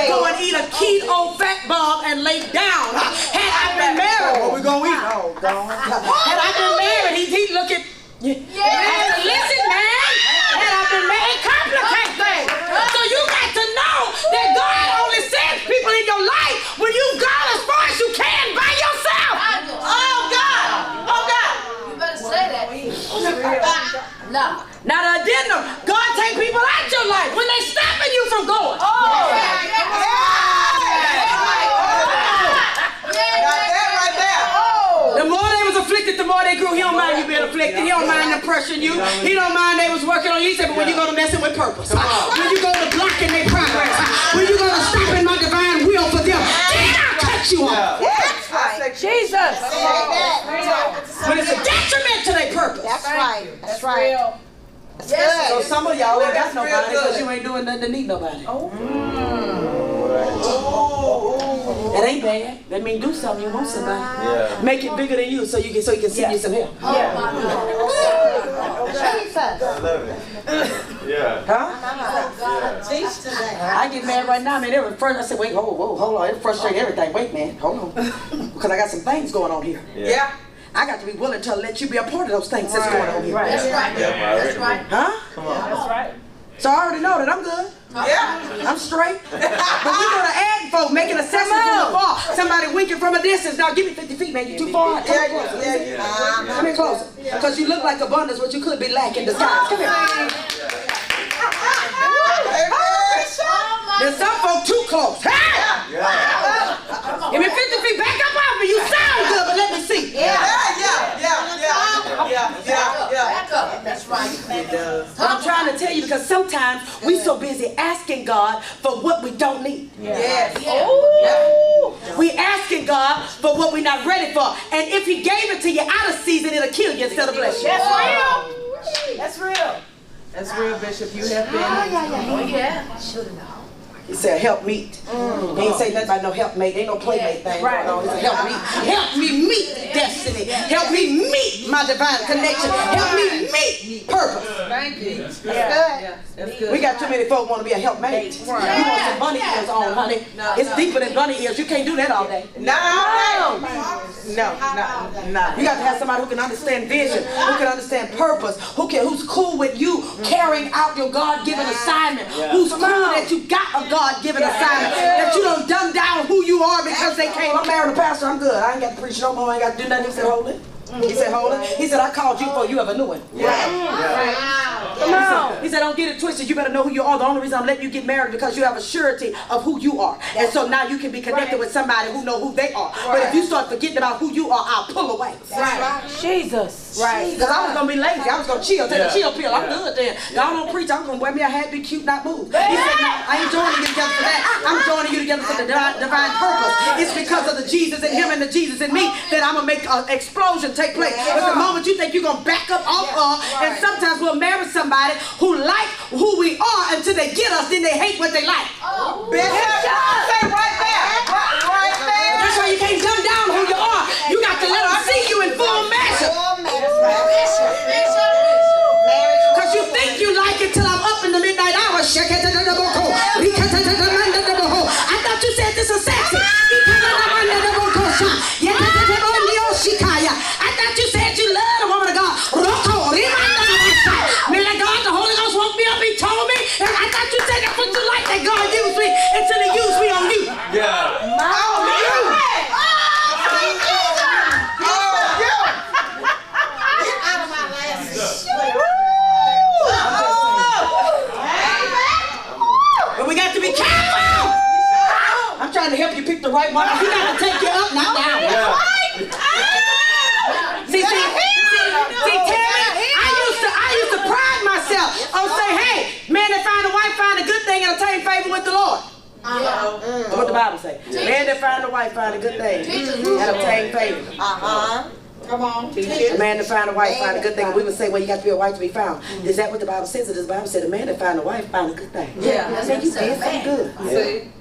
Go and eat a keto fat bomb and lay down. Had I been married, what we gonna eat? Had I been married, he look at you. Listen, man. Had I been married, it complicates things. So you got to know that God only sends people in your life when you've gone as far as you can by yourself. Oh God. You better say that. No. Now the addendum, God take people out your life when they stopping you from going. The more they was afflicted, the more they grew. He don't mind you being afflicted. He don't mind them pressure you. He don't mind they was working on you. He said, but when you go to messing with purpose, when you go to blocking their progress, when you go to stopping my divine will for them, then I'll cut you off. That's right. Jesus. When it's a detriment to their purpose. That's right. That's right. Real. Yes. So some of y'all ain't got nobody because you ain't doing nothing to need nobody. It ain't bad. That means do something. You want somebody. Yeah. Make it bigger than you so you can send you some help. Oh, my God. Jesus. I love it. Yeah. Huh? Teach today. I get mad right now, man. I said, wait, hold on. It frustrates everything. Wait, man, hold on. Because I got some things going on here. Yeah. I got to be willing to let you be a part of those things that's going on here. That's right. Yeah, That's right. Huh? Come on. That's right. So I already know that I'm good. Yeah. I'm straight. But we're going to add folk, making assessment from afar. Somebody winking from a distance. Now give me 50 feet, man. You too far. Come in closer. Come in closer. Because you look like abundance, what you could be lacking disguise. Come here. There's some folk too close. Hey! Give me 50 feet. Back up off me. You sound good, but let me see. Back up. That's right. I'm trying to tell you because sometimes we so busy asking God for what we don't need. Yes. We asking God for what we're not ready for. And if he gave it to you out of season, it'll kill you instead of bless you. That's real. That's real, Bishop. You have been. Oh, yeah. Should have known. He said help meet. He ain't say nothing about no helpmate. Ain't no playmate thing. Right. No, he said help me. Help me meet destiny. Help me meet my divine connection. Help me meet purpose. Thank you. That's good. Yeah. That's good. We got too many folk want to be a helpmate. You want some bunny ears on, honey. It's deeper than bunny ears. You can't do that all day. No. You got to have somebody who can understand vision, who can understand purpose, who's cool with you carrying out your God-given assignment, who's cool that you got a God-given assignment, that you don't dumb down who you are because they came. I'm married a pastor, I'm good. I ain't got to preach no more, I ain't got to do nothing. He said, hold it. He said, hold it. He said, I called you for you have a new one. Come on. He said, don't get it twisted. You better know who you are. The only reason I'm letting you get married because you have a surety of who you are. And so now you can be connected with somebody who know who they are. But if you start forgetting about who you are, I'll pull away. Jesus. Right. Because I was going to be lazy. I was going to chill. Take a chill pill. I'm good then. God don't preach. I'm going to wear me a hat, be cute, not move. He said, no, I ain't joining you together for that. I'm joining you together for the divine purpose. It's because of the Jesus in him and the Jesus in me that I'm going to make an explosion take place. But the moment you think you're going to back up off of, and sometimes we'll marry somebody who like who we are until they get us, then they hate what they like. Bishop. Say right there. Right there. That's why you can't dumb down who you are. You got to let them see you in full measure. Because you think you like it till I'm up in the midnight hour. I thought you said this was sexy. I thought you said you love the woman of God. Man, that God, the Holy Ghost woke me up. He told me. And I thought you said that's what you like, that God used me until he used me on you. Yeah. But we got to be careful. I'm trying to help you pick the right one. He got to take you up, not down. Yeah. See, Terry, I used to pride myself on say, hey, man that find a wife find a good thing and obtain favor with the Lord. That's what the Bible say. Man that find a wife find a good thing and obtain favor. Come on. A man that find a wife find a good thing. And we would say, well, you got to be a wife to be found. Is that what the Bible says? Or does the Bible say the man that find a wife find a good thing? Yeah. Man, you did something good. See?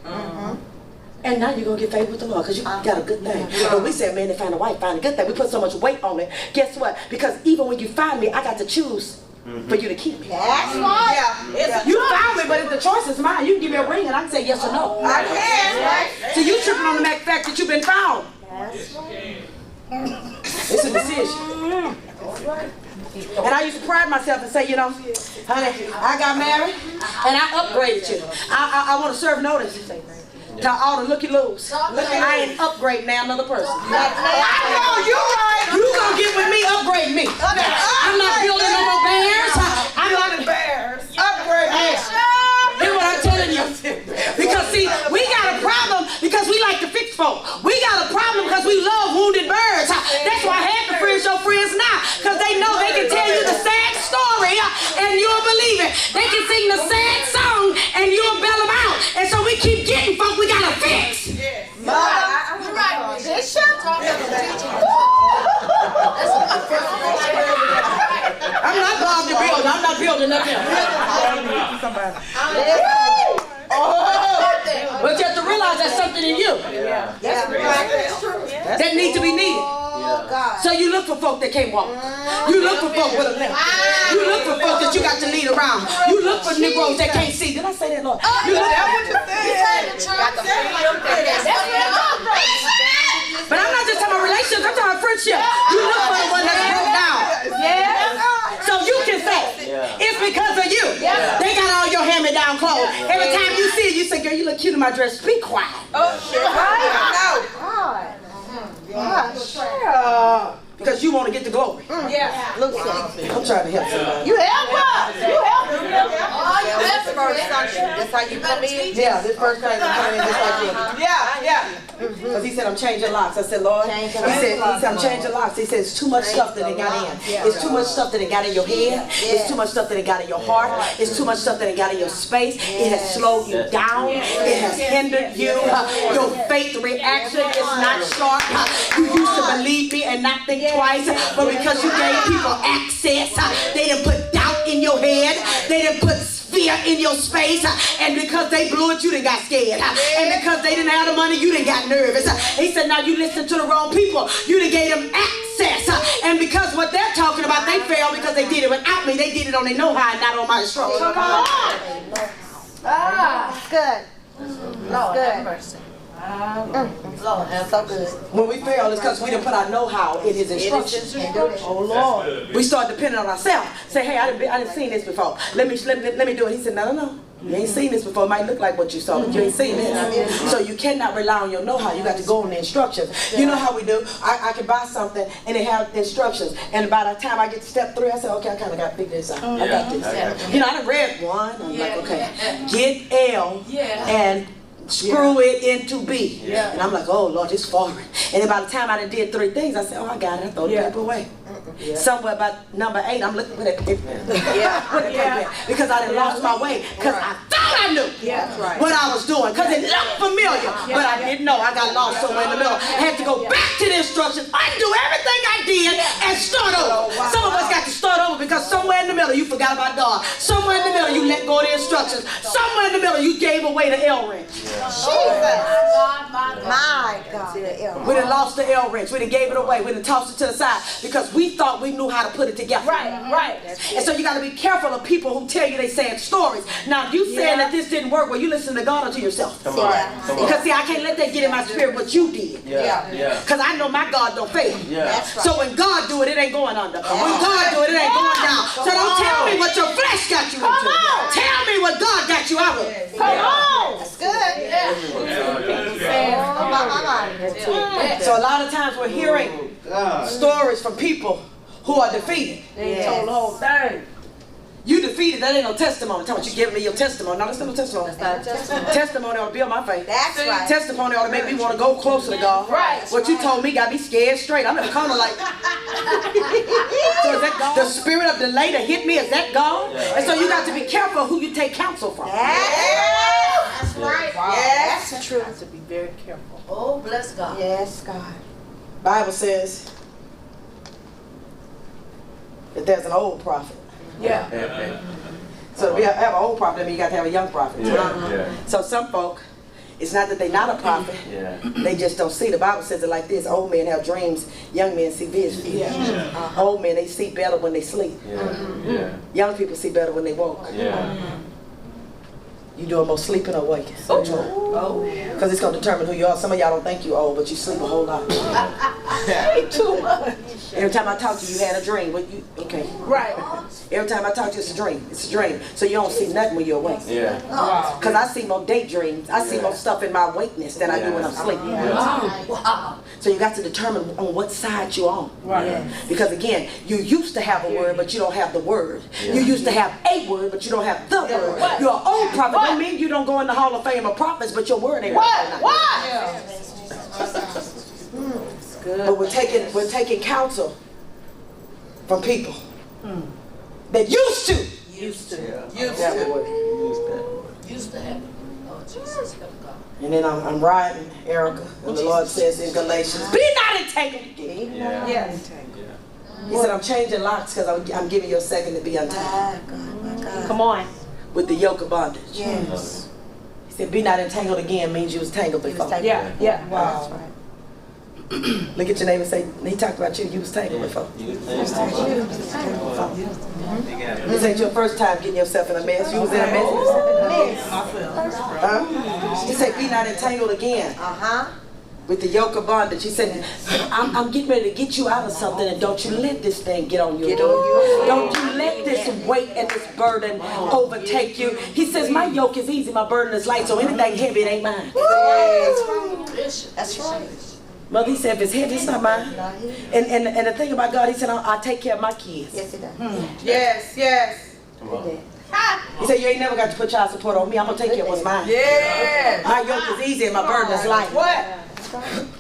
And now you're going to get favor with the Lord because you got a good thing. But we said, man, they find a wife, find a good thing. We put so much weight on it. Guess what? Because even when you find me, I got to choose for you to keep me. That's right. Yeah. You found me, but if the choice is mine, you can give me a ring and I can say yes or no. I can. So you tripping on the fact that you've been found. It's a decision. And I used to pride myself and say, you know, honey, I got married and I upgraded you. I want to serve notice to all the looky-loos. I ain't upgrade now another person. I know you right. You gonna get with me, upgrade me. I'm not building no more bears. I'm not Bears. Upgrade me. Hear what I'm telling you. Because see, we got a problem because we like to fix folk. We got a problem because we love wounded birds. That's why half the friends your friends now. Because they know they can tell you the sad holding up here. But you have to realize there's something in you that needs to be needed. So you look for folk that can't walk. You look for folk with a limp. You look for folk that you got to lead around. You look for Negroes that can't see. Did I say that, Lord? You look But I'm not just talking about relationships, I'm talking about friendship. You look for the one that's broke down. So you can say, it's because of you. They got all your hand-me-down clothes. Every time you see it, you say, girl, you look cute in my dress. Be quiet. Because you want to get the glory. Look, I'm trying to help somebody. you help us. You help us. This first Sunday, that's how you come in? Yeah, this first time I'm coming in just like you. Because he said, I'm changing locks. I said, Lord, he said, I'm changing locks. He said, it's too much stuff that they got in. It's too much stuff that they got in your head. It's too much stuff that they got in your heart. It's too much stuff that they got in your space. It has slowed you down. It has hindered you. Your faith reaction is not sharp. You used to believe me and not think twice. But because you gave people access, they didn't put doubt in your head. They didn't put fear in your space, and because they blew it, you done got scared, and because they didn't have the money, you done got nervous. He said, now you listen to the wrong people. You done gave them access, and because what they're talking about, they failed because they did it without me. They did it on their know-how and not on my instructions. Come on. Good. Lord have mercy. Lord have so good. When we fail, it's because we didn't put our know-how in his instructions. Oh, Lord. We start depending on ourselves. Say, hey, I didn't seen this before. Let me do it. He said, no. You ain't seen this before. It might look like what you saw, but you ain't seen it. So you cannot rely on your know-how. You got to go on the instructions. You know how we do. I can buy something and they have instructions. And by the time I get to step 3, I say, okay, I kind of got to figure this out. I got this. You know, I done read 1. I'm like, okay, get L and screw it into B. And I'm like, oh Lord, it's foreign. And then by the time I done did 3 things, I said, oh, I got it. I throw the paper away. Somewhere about number 8, I'm looking for that paper. Because I done lost my way. Because I thought I knew what I was doing. Because it looked familiar. But I didn't know. I got lost somewhere in the middle. I had to go back to the instructions, undo everything I did, and start over. Some of us got to start over because somewhere in the middle you forgot about God. Somewhere in the middle you let go of the instructions. Somewhere in the middle you gave away the L wrench. My God. We done lost the L wrench. We done gave it away. We done tossed it to the side because we thought we knew how to put it together. Right. And so you got to be careful of people who tell you they saying stories. Now, if you saying that this didn't work, well, you listen to God or to yourself. Come on. Because see, I can't let that get in my spirit what you did. Because I know my God don't fail. So when God do it, it ain't going under. When God do it, it ain't going down. So don't tell me what your flesh got you into. Tell me what God got you out of. Come on. That's good. So a lot of times we're hearing stories from people who are defeated. They told the whole thing. You defeated, that ain't no testimony. Tell me you giving me your testimony. No, that's not no testimony. Testimony ought to build my faith. That's right. Testimony ought to make me want to go closer to God. Right. What you told me got me scared straight. I'm in the corner like, so is that the spirit of delay that hit me? Is that God? And so you got to be careful who you take counsel from. That's right. Yes. That's true. To be very careful. Oh, bless God. Yes, God. Bible says that there's an old prophet. So to have an old prophet, I mean you got to have a young prophet. So some folk, it's not that they're not a prophet, they just don't see. The Bible says it like this: old men have dreams, young men see visions. Old men, they see better when they sleep. Young people see better when they walk. You doing more sleeping or waking? Because it's going to determine who you are. Some of y'all don't think you're old, but you sleep a whole lot. Too much. Every time I talk to you, you had a dream. But you, okay. Right. Every time I talk to you, it's a dream. It's a dream. So you don't see nothing when you're awake. Because I see more daydreams. I see more stuff in my awakeness than I do when I'm sleeping. So you got to determine on what side you're on. Because again, you used to have a word, but you don't have the word. You used to have a word, but you don't have the word. You're an old prophet. Don't mean you don't go in the Hall of Fame of prophets, but your word ain't right. But we're taking counsel from people that used to have the word. Used to have it. Oh, Jesus, help God. And then I'm riding Erica, and the Lord says in Galatians, be not entangled again. Yes. He said, I'm changing locks because I'm giving you a second to be untied. Come on. with the yoke of bondage. Yes. He said, be not entangled again means you was tangled before. Yeah, yeah. Wow. That's right. Look at your neighbor and say, he talked about you was tangled before. This ain't your first time getting yourself in a mess. You was in a mess. Huh? He said, be not entangled again with the yoke of bondage. He said, I'm getting ready to get you out of something, and don't you let this thing get on you. Don't you let this weight and this burden overtake you. He says, my yoke is easy, my burden is light, so anything heavy, it ain't mine. That's right. Mother, he said, if it's heavy, it's not mine. And the thing about God, he said, I'll take care of my kids. Yes, it does. Yes, yes. He said, you ain't never got to put child support on me. I'm going to take care of what's mine. Yes. My yoke is easy and my burden is light. What?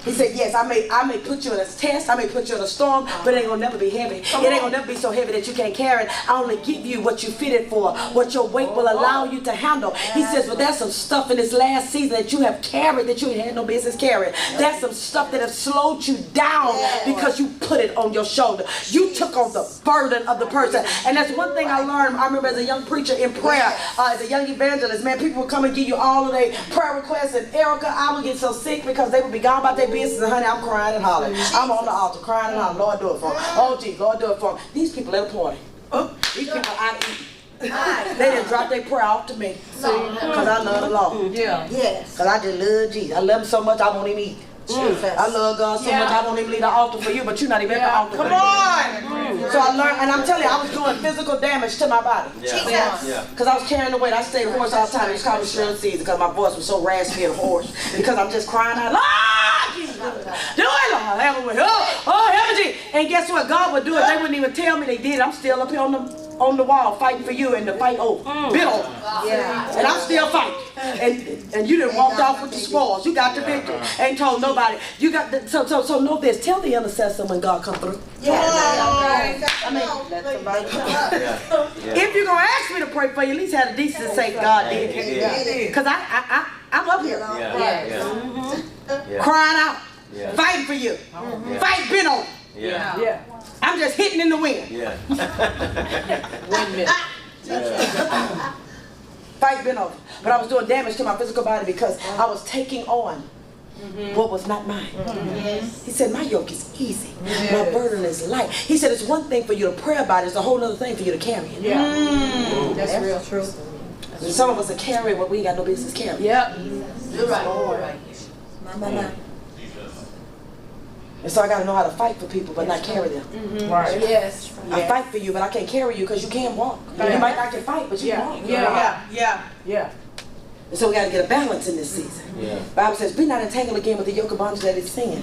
He said, yes, I may put you in a test, I may put you in a storm, but it ain't gonna never be heavy. It ain't gonna never be so heavy that you can't carry it. I only give you what you fitted for, what your weight will allow you to handle. He says, well, there's some stuff in this last season that you have carried that you ain't had no business carrying. There's some stuff that have slowed you down because you put it on your shoulder. You took on the burden of the person. And that's one thing I learned. I remember as a young preacher in prayer, as a young evangelist, man, people would come and give you all of their prayer requests, and Erica, I would get so sick because they would be gone about their business, and honey, I'm crying and hollering. I'm on the altar crying and hollering. Lord, do it for them. Oh, gee, Lord, do it for them. These people at a party. These people out eating. They didn't drop their prayer off to me because I love the Lord. Yeah. Yes. Because I just love Jesus. I love him so much I won't even eat. I love God so much I won't even leave the altar for you, but you're not even at the altar. Come on. So I learned, and I'm telling you, I was doing physical damage to my body. Because I was carrying the weight. I stayed hoarse all the time. It was called Shrill Season because my voice was so raspy and hoarse. Because I'm just crying out, Lord, Jesus, do it, Lord, help me. Oh, help me, Jesus. And guess what? God would do it. They wouldn't even tell me they did. I'm still up here on the wall fighting for you, and the fight over. Bit over. And I'm still fighting. And you done walked off with the spoils. You got the victory. Ain't told nobody. You got the, so know this. Tell the intercessor when God come through. If you're gonna ask me to pray for you, at least have the decency to say God did. Because I'm up here crying out, fighting for you, fight been over. I'm just hitting in the wind. Fight been over. But I was doing damage to my physical body because I was taking on what was not mine. He said, my yoke is easy. My burden is light. He said, it's one thing for you to pray about it. It's a whole other thing for you to carry it. That's real true. And some of us are carrying what we ain't got no business carrying. Yep. You're right. And so I got to know how to fight for people but not carry them. Right. Yes. I fight for you, but I can't carry you because you can't walk. You might not can fight, but you can walk. Yeah. And so we got to get a balance in this season. Bible says, be not entangled again with the yoke of bondage that is sin.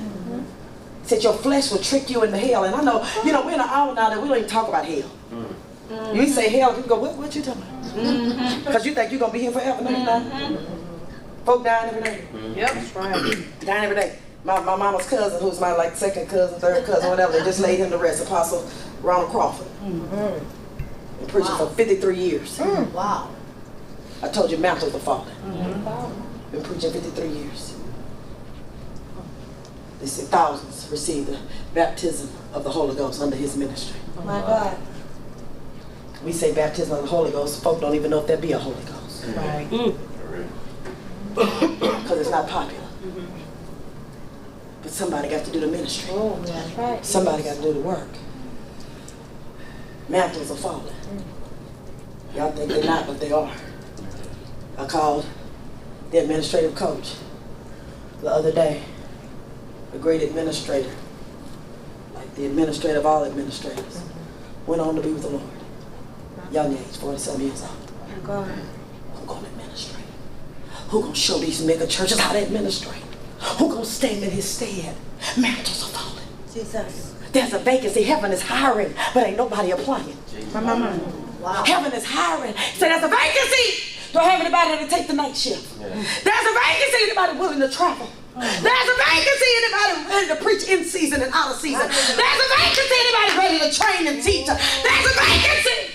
It said your flesh will trick you into hell. And I know, we're in an hour now that we don't even talk about hell. You say hell, people go, what you talking about? Because you think you're going to be here forever. No, you're not. Folk dying every day. Yep. That's right. Dying every day. My mama's cousin, who's my second cousin, third cousin, whatever, they just laid him to rest, Apostle Ronald Crawford. Been preaching for 53 years. Wow. I told you mantles are falling. Been preaching 53 years. They said thousands received the baptism of the Holy Ghost under his ministry. My God. We say baptism of the Holy Ghost, folk don't even know if there be a Holy Ghost. Right. Because it's not popular. But somebody got to do the ministry. That's right. Somebody got to do the work. Mantles are falling. Y'all think they're not, but they are. I called the administrative coach the other day, a great administrator, like the administrator of all administrators, went on to be with the Lord. Young age, 47 years old. God. Who gonna administrate? Who gonna show these mega churches how to administrate? Who gonna stand in his stead? Mantles are falling. Jesus. There's a vacancy. Heaven is hiring, but ain't nobody applying. Wow. Heaven is hiring. So there's a vacancy. Don't have anybody to take the night shift. There's a vacancy. Anybody willing to travel? There's a vacancy. Anybody ready to preach in season and out of season? There's a vacancy. Anybody ready to train and teach? There's a vacancy.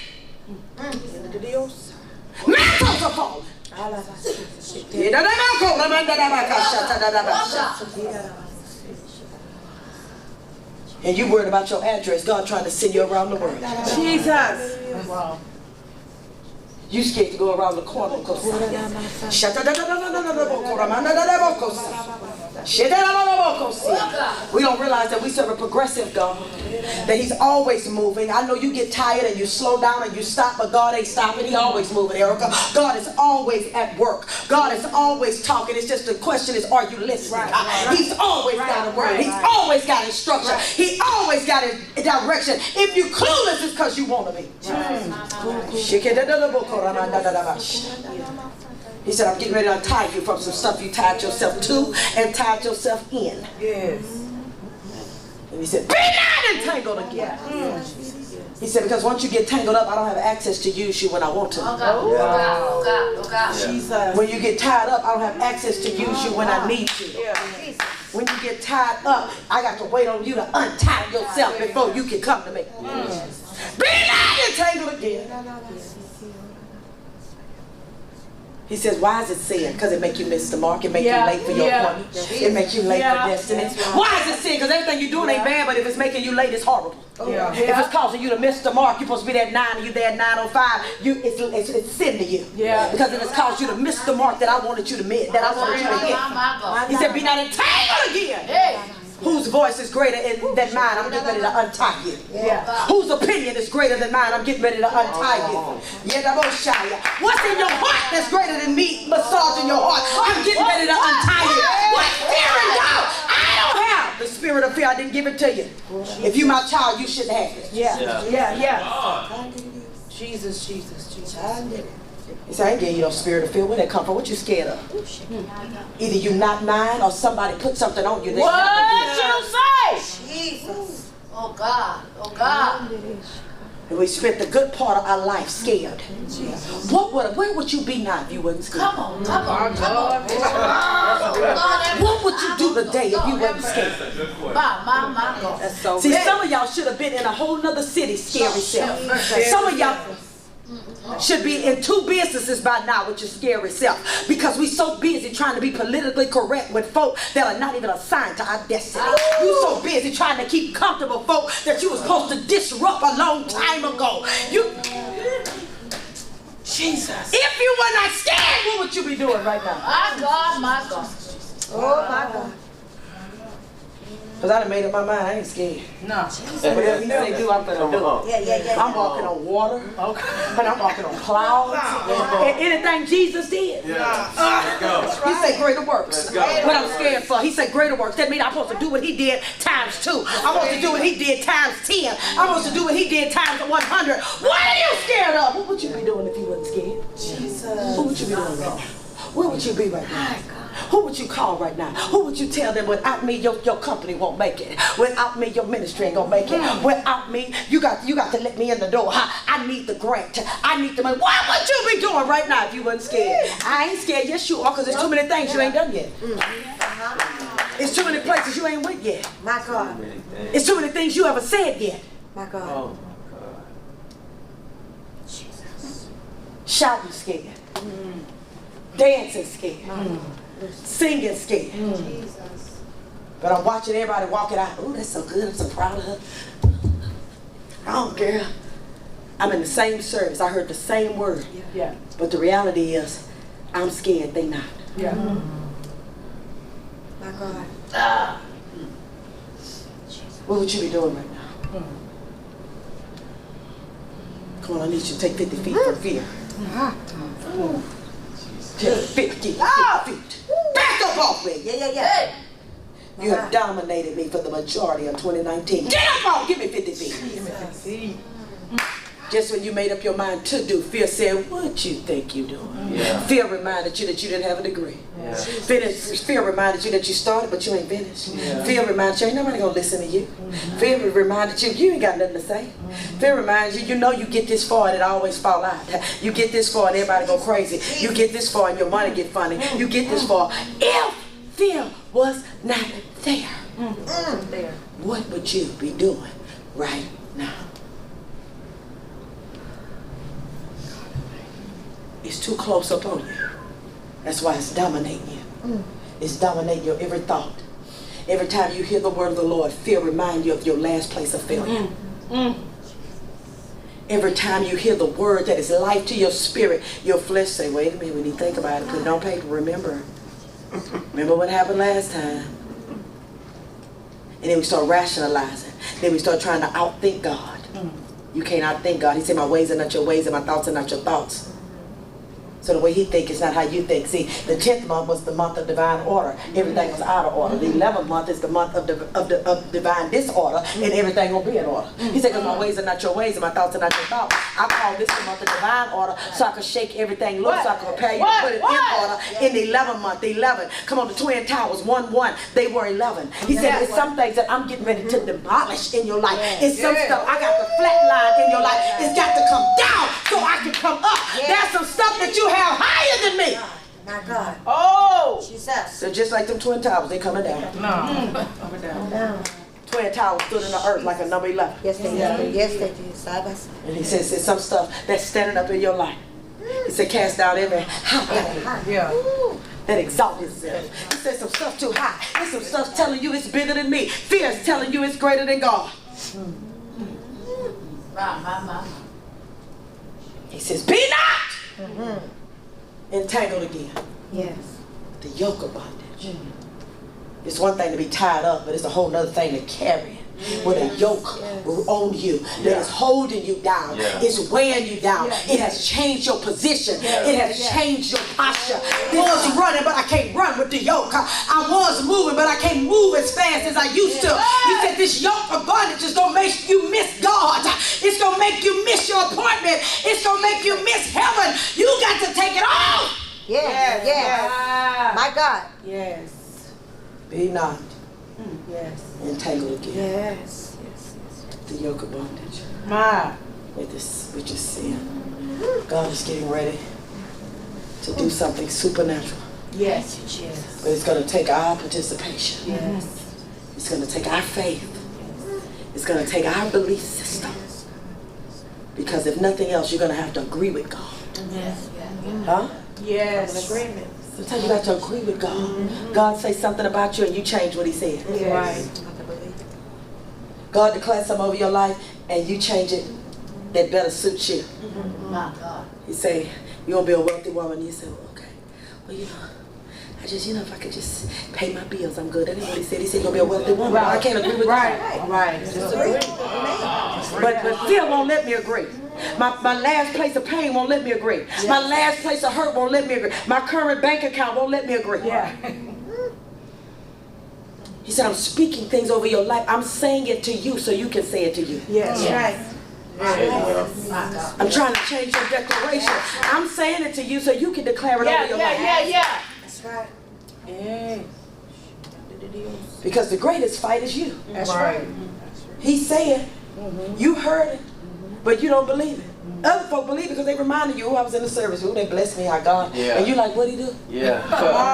Mantles are falling. And you worried about your address, God trying to send you around the world. Jesus. Wow. You scared to go around the corner. We don't realize that we serve a progressive God, that He's always moving. I know you get tired and you slow down and you stop, but God ain't stopping. He always moving, Erica. God is always at work. God is always talking. It's just the question is, are you listening? He's always got a word. He's always got instruction. He always got a direction. If you clueless, it's because you want to be. He said, I'm getting ready to untie you from some stuff you tied yourself to and tied yourself in. Yes. And he said, be not entangled again. He said, because once you get tangled up, I don't have access to use you when I want to. Jesus. When you get tied up, I don't have access to use you when I need you. When you get tied up, I got to wait on you to untie yourself before you can come to me. Be not entangled again. He says, why is it sin? Because it make you miss the mark. It make you late for your appointment. It make you late for destiny. Why is it sin? Because everything you're doing ain't bad, but if it's making you late, it's horrible. If it's causing you to miss the mark, you're supposed to be there at 9 and you're there at 9:05, it's sin to you. Because if it's caused you to miss the mark that I wanted you to miss, that I wanted you to hit. He said, be not entangled again. Whose voice is greater than mine? I'm getting ready to untie you. Whose opinion is greater than mine? I'm getting ready to untie you. What's in your heart that's greater than me massaging your heart? I'm getting ready to untie you. What's fearing God? I don't have the spirit of fear. I didn't give it to you. If you my child, you shouldn't have it. Jesus. He said, I ain't giving you no spirit of fear. Where that come from? What you scared of? Either you not mine or somebody put something on you. What you say? Jesus. Oh God. Oh God. And we spent the good part of our life scared. Where would you be now if you wasn't scared? Come on. What would you do today if you wasn't scared? My God. See, some of y'all should have been in a whole nother city scary self. Some of y'all should be in 2 businesses by now with your scary self, because we so busy trying to be politically correct with folk that are not even assigned to our destiny. You so busy trying to keep comfortable folk that you were supposed to disrupt a long time ago. Jesus. If you were not scared, what would you be doing right now? My God. Oh my God. Because I done made up my mind, I ain't scared. No. Whatever he say do, I'm gonna do it. I'm walking on water, and I'm walking on clouds. And anything Jesus did. He said greater works. What I'm scared for, he said greater works. That means I'm supposed to do what he did times 2. I'm supposed to do what he did times 10. I'm supposed to do what he did times 100. What are you scared of? What would you be doing if you wasn't scared? Jesus. What would you be doing right now? Where would you be right now? Who would you call right now? Who would you tell them, without me, your company won't make it? Without me, your ministry ain't gonna make it. Without me, you got to let me in the door. I need the grant. I need the money. What would you be doing right now if you wasn't scared? I ain't scared. Yes, you are, because there's too many things you ain't done yet. It's too many places you ain't went yet. My God. It's too many things you haven't said yet. My God. Shouting scared. Dancing scared. Singing scared. But I'm watching everybody walking out. Oh, that's so good. I'm so proud of her. Oh, girl. I'm in the same service. I heard the same word. But the reality is, I'm scared. They not. My God. What would you be doing right now? Come on, I need you to take 50 feet from fear. Take 50 feet. Back up off me. Yeah. You have dominated me for the majority of 2019. Get up off. Give me 50 feet. Just when you made up your mind to do, fear said, what you think you doing? Fear reminded you that you didn't have a degree. Fear reminded you that you started, but you ain't finished. Fear reminded you, ain't nobody gonna listen to you. Fear reminded you ain't got nothing to say. Fear reminds you, you know you get this far and it always fall out. You get this far and everybody go crazy. You get this far and your money get funny. You get this far. If fear was not there, what would you be doing right now? It's too close up on you. That's why it's dominating you. It's dominating your every thought. Every time you hear the word of the Lord, fear reminds you of your last place of failure. Every time you hear the word that is life to your spirit, your flesh say, wait a minute, when you think about it, put it on paper, remember. Remember what happened last time. And then we start rationalizing. Then we start trying to outthink God. You can't outthink God. He said, my ways are not your ways and my thoughts are not your thoughts. So the way he thinks is not how you think. See, the 10th month was the month of divine order. Everything was out of order. The 11th month is the month of divine disorder, and everything will be in order. He said, because my ways are not your ways and my thoughts are not your thoughts. I call this the month of divine order so I can shake everything loose, so I can prepare you to put it in order in the 11th month. The 11th. Come on, the Twin Towers, 1-1. They were 11. He said, there's some things that I'm getting ready to demolish in your life. It's some stuff I got to flatline in your life. It's got to come down so I can come up. There's some stuff that you have higher than me. My God. Oh! Jesus. So just like them Twin Towers, they coming down. Coming down. Twin Towers stood in the earth like a number 11. Yes, they did. Yes, they did. Side by side. And he says there's some stuff that's standing up in your life. He said cast down every high thing Yeah. that exalts itself. He said some stuff too high. There's some stuff telling you it's bigger than me. Fear is telling you it's greater than God. He says, be not entangled again. Yes. The yoke of bondage. It's one thing to be tied up, but it's a whole other thing to carry it. With a yoke on you that is holding you down. It's weighing you down. It has changed your position. It has changed your posture. I was running, but I can't run with the yoke. I was moving, but I can't move as fast as I used to. He said this yoke of bondage is going to make you miss God. It's going to make you miss your appointment. It's going to make you miss heaven. You got to take it off. Yes. Yes. My God. Yes. Be not Yes. entangled again. Yes. Yes. The yoke of bondage. My. With your sin. God is getting ready to do something supernatural. Yes. Yes. But it's going to take our participation. Yes. It's going to take our faith. It's going to take our belief system. Because if nothing else, you're going to have to agree with God. Yes. Huh? Yes. Agreement. Sometimes you got to agree with God. God say something about you and you change what he said. Yes. God declares something over your life and you change it that better suits you. My God. He say, you want to be a wealthy woman? And you say, well, okay. Well, I just, if I could just pay my bills, I'm good. That ain't what he said. He said, you're going to be a wealthy woman. Right. I can't agree with that. Right. Just agree. But fear won't let me agree. My last place of pain won't let me agree. My last place of hurt won't let me agree. My current bank account won't let me agree. Yeah. He said, I'm speaking things over your life. I'm saying it to you so you can say it to you. Yes. Right. I'm trying to change your declaration. I'm saying it to you so you can declare it over your life. Yeah. That's right. Yeah. Because the greatest fight is you. That's right. He said, you heard it, but you don't believe it. Other folk believe it because they reminded you, I was in the service, they blessed me, I God. Yeah. And you like, what'd he do? Yeah.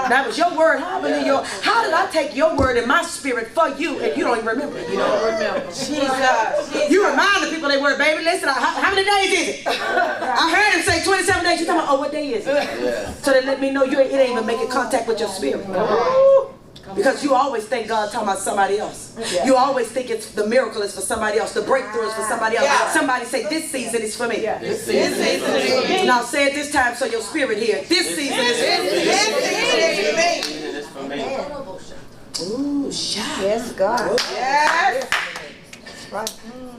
That was your word. How did I take your word in my spirit for you and you don't even remember it? You don't remember. Jesus. You remind the people they were, baby, listen, how many days is it? I heard him say 27 days. You talking about, oh, what day is it? Yeah. So they let me know it ain't even making contact with your spirit. Because you always think God talking about somebody else. You always think it's the miracle is for somebody else. The breakthrough is for somebody else. Somebody say, this season is for me. This season is for me. Now say it this time so your spirit hears. This season is for me. Ooh, shout. Yes, God. Yes. That's right.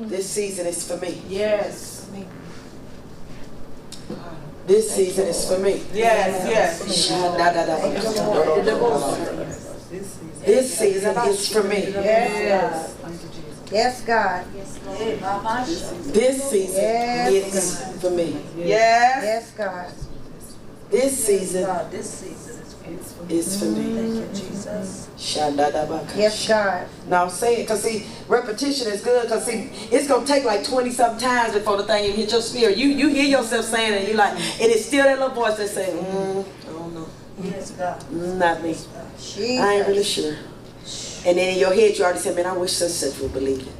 This season is for me. Yes. This season is for me. Yes. This season is for me. Yes. Yes, God. This season is for me. Yes. Yes, God. This season is for me. Yes, God. Now say it, because see, repetition is good, because see, it's going to take like 20-something times before the thing even hit your spirit. You hear yourself saying it, and you like, and it's still that little voice that's saying, I don't know. Yes, God. Not me. Jesus. I ain't really sure. And then in your head, you already said, man, I wish such would believe it.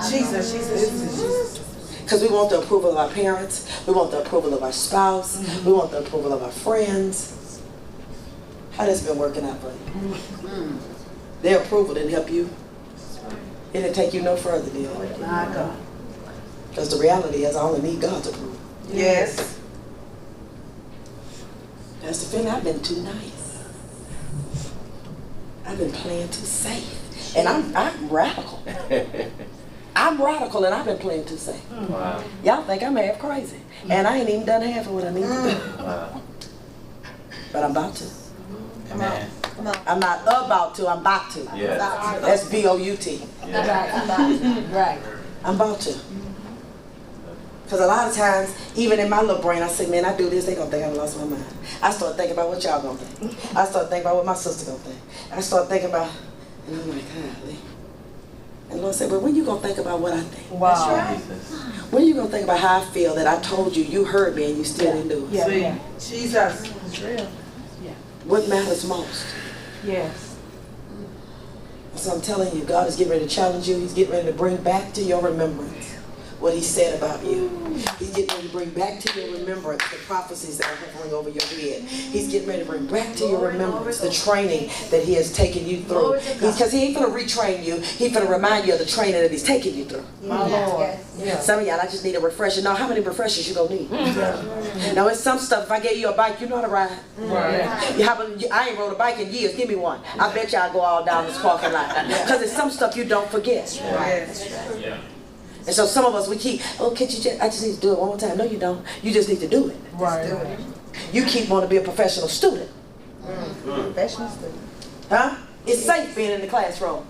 Jesus. Because we want the approval of our parents. We want the approval of our spouse. We want the approval of our friends. How that's been working out for you? Their approval didn't help you. It didn't take you no further, did it? My God. Because the reality is I only need God's approval. Yes. That's the feeling. I've been too nice. I've been playing too safe. And I'm radical. I'm radical and I've been playing too safe. Wow. Y'all think I'm half crazy. And I ain't even done half of what I need to do. Wow. But I'm about to. Amen. I'm not about to, I'm about to. Yes. That's B-O-U-T. Yes. Right. I'm about to. Because a lot of times, even in my little brain, I say, man, I do this, they gonna think I lost my mind. I start thinking about what y'all gonna think. I start thinking about what my sister gonna think. I start thinking about, and I'm like, golly. And the Lord said, well, when you gonna think about what I think? Wow. Jesus. When you gonna think about how I feel that I told you, you heard me and you still didn't do it? Yeah. See, Jesus. It's real. What matters most? Yes. So I'm telling you, God is getting ready to challenge you. He's getting ready to bring back to your remembrance what he said about you. He's getting ready to bring back to your remembrance the prophecies that are hovering over your head. He's getting ready to bring back to your remembrance the training that he has taken you through. Because he ain't going to retrain you. He's going to remind you of the training that he's taking you through. My Lord. Yes. Some of y'all, I just need a refresher. Now, how many refreshers you going to need? Now, it's some stuff, if I gave you a bike, you know how to ride. Right. I ain't rode a bike in years. Give me one. I bet y'all go all down this parking lot. Because it's some stuff you don't forget. Yes. And so some of us, we keep, oh, can't you just, I just need to do it one more time. No, you don't. You just need to do it. Right. You keep wanting to be a professional student. Professional student. Huh? It's safe being in the classroom.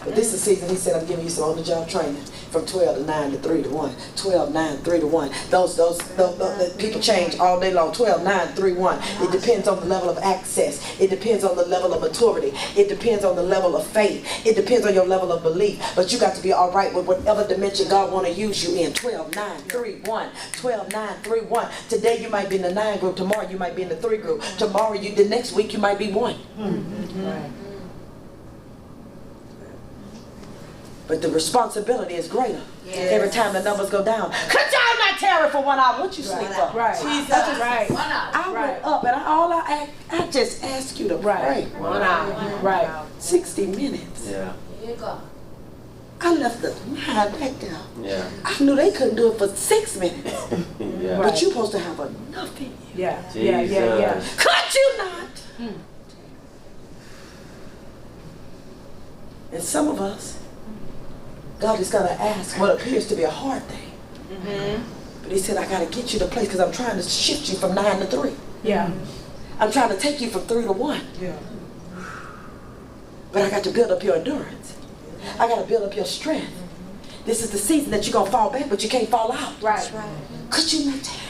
But this is the season, he said, I'm giving you some on-the-job training from 12 to 9 to 3 to 1. 12, 9, 3 to 1. Those people change all day long. 12, 9, 3, 1. It depends on the level of access. It depends on the level of maturity. It depends on the level of faith. It depends on your level of belief. But you got to be all right with whatever dimension God want to use you in. 12, 9, 3, 1. 12, 9, 3, 1. Today you might be in the 9 group. Tomorrow you might be in the 3 group. Tomorrow, the next week you might be 1. Right. But the responsibility is greater. Yes. Every time the numbers go down. Could y'all not tarry for 1 hour? What you sleep for? Right. Jesus. Right. I went up and I just asked you to pray. 1 hour. Right. 60 minutes. Yeah. Here you go. I left the line back there. Yeah. I knew they couldn't do it for 6 minutes. Yeah. But you're supposed to have enough in you. Yeah. Yeah. Yeah. Yeah. Could you not? And some of us, God is going to ask what appears to be a hard thing. But he said, I got to get you to a place because I'm trying to shift you from 9 to 3. Yeah. I'm trying to take you from 3 to 1. Yeah. But I got to build up your endurance. I got to build up your strength. This is the season that you're going to fall back, but you can't fall out. Right. Could you not tarry?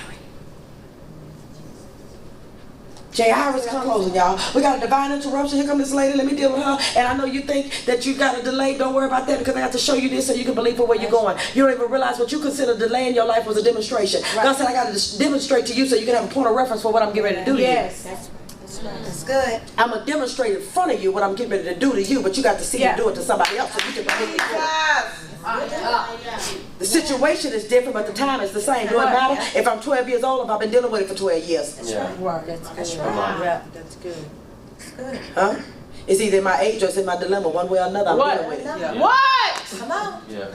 J.I.'s closing, y'all. We got a divine interruption. Here comes this lady. Let me deal with her. And I know you think that you got a delay. Don't worry about that because I have to show you this so you can believe for where you're going. You don't even realize what you consider delay in your life was a demonstration. Right. God said I got to demonstrate to you so you can have a point of reference for what I'm getting ready to do to you. Yes. That's good. I'm going to demonstrate in front of you what I'm getting ready to do to you, but you got to see me do it to somebody else so you can believe it. The situation is different, but the time is the same. Do it matter if I'm 12 years old, if I've been dealing with it for 12 years? Yeah. Right. That's Come on. Yeah. That's good. Huh? It's either in my age or it's in my dilemma. One way or another, I'm dealing with it. Yeah. What? Come on. Yeah.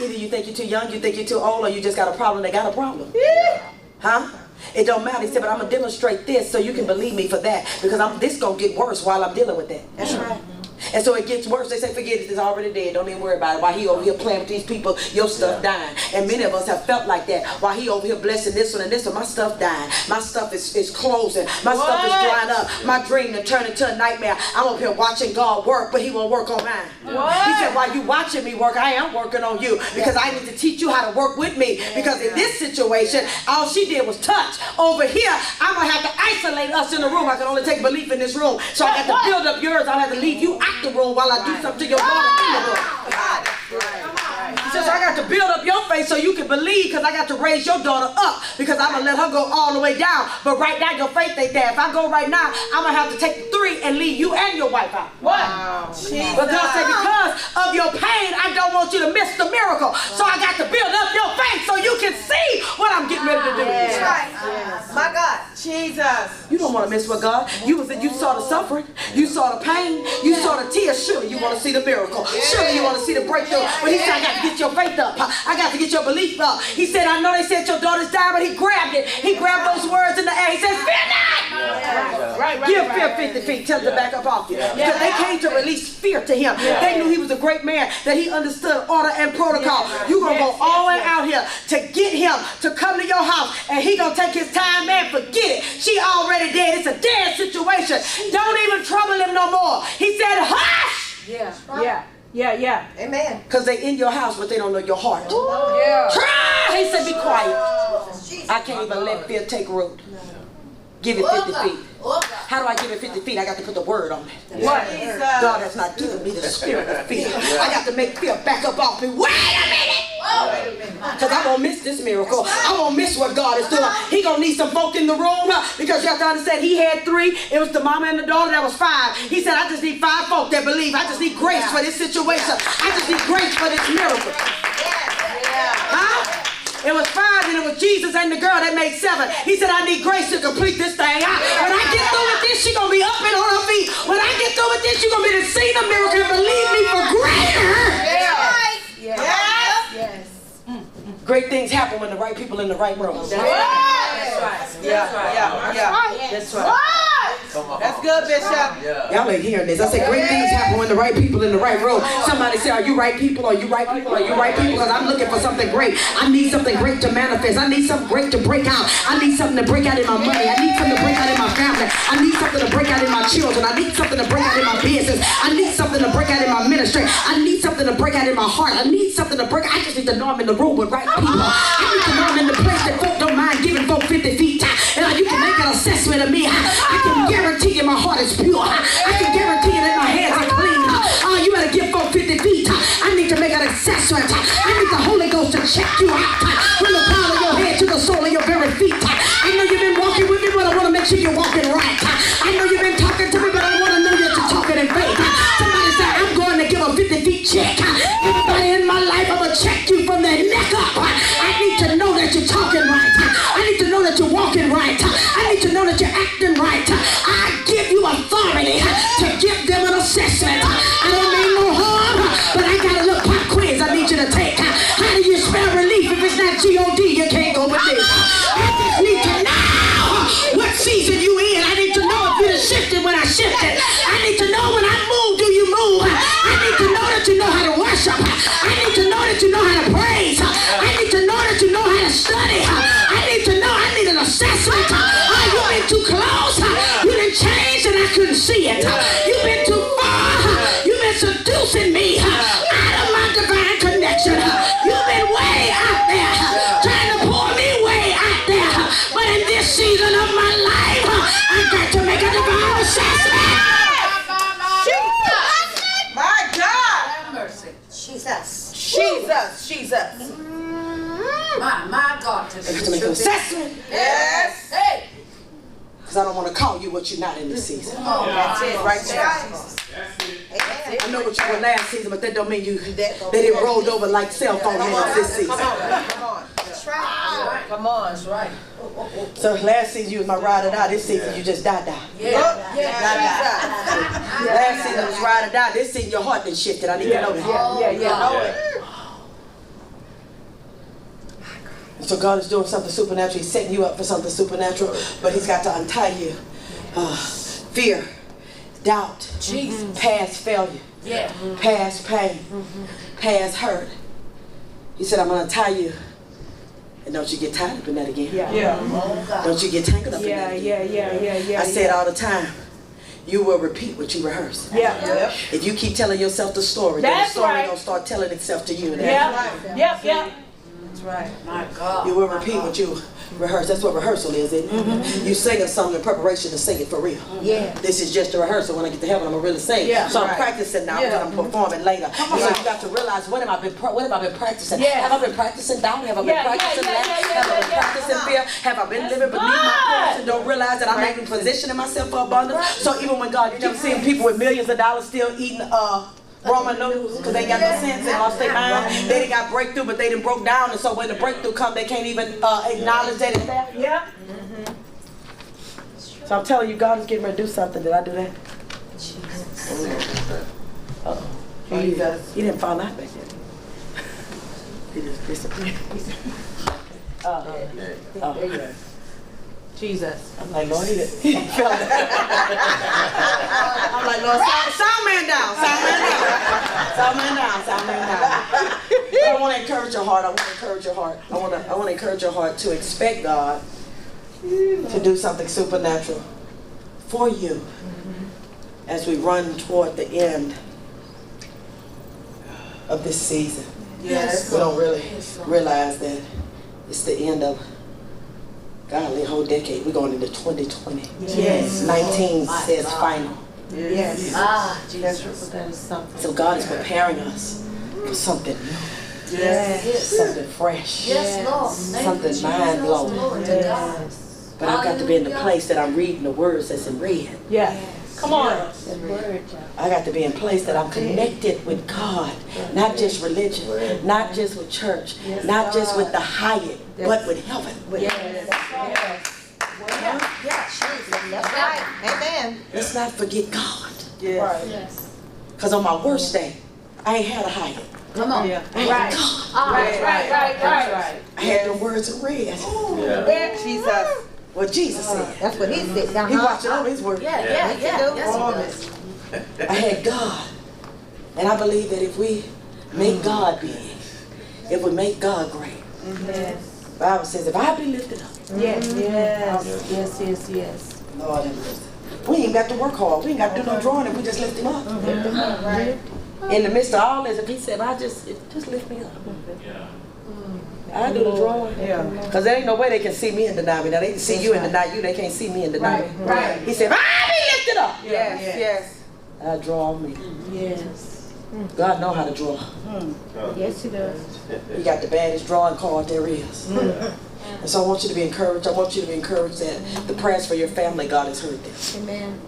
Either you think you're too young, you think you're too old, or you just got a problem, they got a problem. Yeah. Huh? It don't matter. He said, but I'm going to demonstrate this so you can believe me for that. Because this going to get worse while I'm dealing with that. That's right. And so it gets worse. They say, forget it, it's already dead. Don't even worry about it. While he over here playing with these people, your stuff dying. And many of us have felt like that. While he over here blessing this one and this one, my stuff dying. My stuff is closing. My stuff is drying up. My dream to turn into a nightmare. I'm over here watching God work, but he won't work on mine. What? He said, while you watching me work, I am working on you. Because I need to teach you how to work with me. Because in this situation, all she did was touch. Over here, I'm going to have to isolate us in the room. I can only take belief in this room. So I got to build up yours. I'll have to leave you out the room while I do something to your daughter in the room. He says, I got to build up your faith so you can believe because I got to raise your daughter up because I'm going to let her go all the way down. But right now, your faith ain't there. If I go right now, I'm going to have to take the 3 and leave you and your wife out. What? But God said, because of your pain, I don't want you to miss the miracle. So I got to build up your faith so you can see what I'm getting ready to do. That's right. My God. Jesus. You don't want to mess with God. You saw the suffering. You saw the pain. You saw the tears. Surely you want to see the miracle. Surely you want to see the breakthrough. But he said, I got to get your faith up. I got to get your belief up. He said, I know they said your daughter's died, but he grabbed it. He grabbed those words in the air. He says, fear not. Give fear 50 feet. Tell them to back up off you. Because they came to release fear to him. They knew he was a great man, that he understood order and protocol. You're going to go all the way out here to get him to come to your house, and he going to take his time, man. Forget it. She already dead. It's a dead situation. Don't even trouble him no more. He said, hush. Yeah. Amen. Because they in your house, but they don't know your heart. Try. He said, be quiet. I can't even let fear take root. Give it 50 feet. How do I give it 50 feet? I got to put the word on it. What? God has not given me the spirit of fear. I got to make fear back up off me. Wait a minute. Because I won't miss this miracle. I won't miss what God is doing. He going to need some folk in the room, because you have to understand, he had 3. It was the mama and the daughter. That was 5. He said, I just need 5 folk that believe. I just need grace for this situation. I just need grace for this miracle. Huh? It was 5, and it was Jesus and the girl that made 7. He said, I need grace to complete this thing. When I get through with this, she's going to be up and on her feet. When I get through with this, she's going to be to see the miracle and believe me for greater. Great things happen when the right people in the right room. That's right. That's right. That's good, Bishop. Y'all ain't hearing this. I said great things happen when the right people in the right room. Somebody say, are you right people? Are you right people? Are you right people? Because I'm looking for something great. I need something great to manifest. I need something great to break out. I need something to break out in my money. I need something to break out in my family. I need something to break out in my children. I need something to break out in my business. I need something to break out in my ministry. I need something to break out in my heart. I need something to break out. I just need to know I'm in the room with right people. I need to know I'm in the place that folk don't mind giving folk 50 feet. And you can make an assessment of me. I can guarantee you my heart is pure. I can guarantee you that my hands are clean. You better give folk 50 feet. I need to make an assessment. I need the Holy Ghost to check you out from the crown of your head to the sole of your very feet. I know you've been walking with me, but I want to make sure you're walking right. I know you've been talking to me, but I want to know that you're talking in faith. Somebody say, I'm going to give a 50 feet check. Everybody in my life, I'm going to check you from the neck up. I need to know that you're talking right. I need to know that you're walking right. I need to know that you're acting right. I give you authority to give them an assessment. I don't mean no harm, but I got a little pop quiz I need you to take. How do you spell relief? If it's not G-O-D, you can't go with this. I just need to know what season you in. I need to know if you're shifted when I shifted. I need to know when I move, do you move? I need to know that you know how to worship. I need to know that you know how to praise. I need to know that you know how to study. I need to know, I need an assessment. You've been too close. You didn't change and I couldn't see it. You've been too far. You've been seducing me out of my divine connection. You've been way out there, trying to pull me way out there. But in this season of my life, I got to make a divine assessment. My God. Have mercy. Jesus. My God. I got to make an assessment. Yes. Hey. Because I don't want to call you what you're not in this season. That's it right there. I know what you were last season, but that don't mean that it rolled over like cell phone hands this season. Come on. That's right. Come on. That's right. So last season you was my ride or die. This season you just die. Last season was ride or die. This season your heart done shifted. I need to know that. So God is doing something supernatural. He's setting you up for something supernatural, but He's got to untie you. Fear, doubt, past failure, past pain, past hurt. He said, I'm going to untie you. And don't you get tied up in that again. Don't you get tangled up in that again. I say it all the time. You will repeat what you rehearse. If you keep telling yourself the story, then the story going to start telling itself to you. That's right. My God. You will repeat what you rehearse. That's what rehearsal is, isn't it? You sing a song in preparation to sing it for real. This is just a rehearsal. When I get to heaven, I'm going to really sing. So I'm practicing now because I'm performing later. So you got to realize, what have I been practicing? Have I been practicing doubt? Have I been practicing lack? Have I been practicing fear? Have I been living beneath my purpose and don't realize that I'm not even positioning myself for abundance? So even when God, you never seen people with millions of dollars still eating Roman noodles because they got no sense and lost their mind. They didn't got breakthrough, but they didn't broke down, and so when the breakthrough come, they can't even acknowledge that it's there. So I'm telling you, God is getting ready to do something. Did I do that? Uh-oh. He didn't fall out back there. He just disappeared. There you go. Jesus. I'm like, Lord, he fell down. I'm like, Lord, sound man down. But I want to encourage your heart. I want to encourage your heart to expect God to do something supernatural for you as we run toward the end of this season. Yes. We don't really realize that it's the end of golly, whole decade. We're going into 2020. Yes. 19 says final. Yes. Jesus. That is something. So God is preparing us for something new, Yes. something fresh, Yes, Lord. Thank you, something mind-blowing. Glory to God. But I've got to be in the place that I'm reading the words that's in red. Yeah. Come on. I got to be in a place that I'm connected with God, not just religion, not just with church, not just with the Hyatt, but with heaven. That's right. Amen. Let's not forget God. Yes. Because on my worst day, I ain't had a Hyatt. Come on. Yeah. I had God. Right. I had the words in red. Jesus. What Jesus said. That's what he said. He watched all his words. Yeah. Yes, he does. I had God. And I believe that if we make God big, if we make God great, the Bible says, if I be lifted up, Yes. Lord have mercy. We ain't got to work hard. We ain't got to do no drawing if we just lift him up. In the midst of all this, if he said, just lift me up. I do the drawing. Because there ain't no way they can see me and deny me. Now they can see you and deny you. They can't see me and deny me. Right. He said, if I be lifted up, Yes. I draw me. Yes. God know how to draw. Yes, he does. He got the baddest drawing card there is. And so I want you to be encouraged. I want you to be encouraged that the prayers for your family, God has heard them. Amen.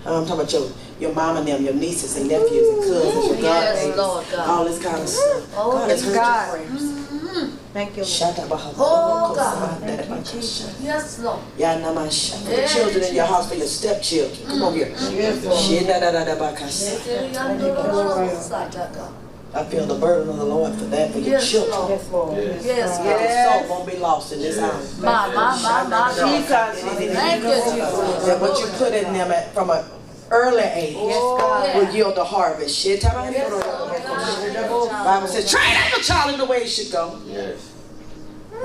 I'm talking about your mom and them, your nieces and nephews and cousins, your Yes, godbabies, Lord God. all this kind of stuff. Oh, God has heard God. your prayers. Thank you. Shut up, Oh, God. Yes, Lord. for the children in your house, for your stepchildren. Come on here. I feel the burden of the Lord for that, for your Yes, children. Lord. Yes, Your Lord. soul won't be lost in this house. My. Jesus. Thank you, Jesus. That what you put in them from an early age will yield the harvest. Shit, Bible says, train up a child in the way he should go. Yes.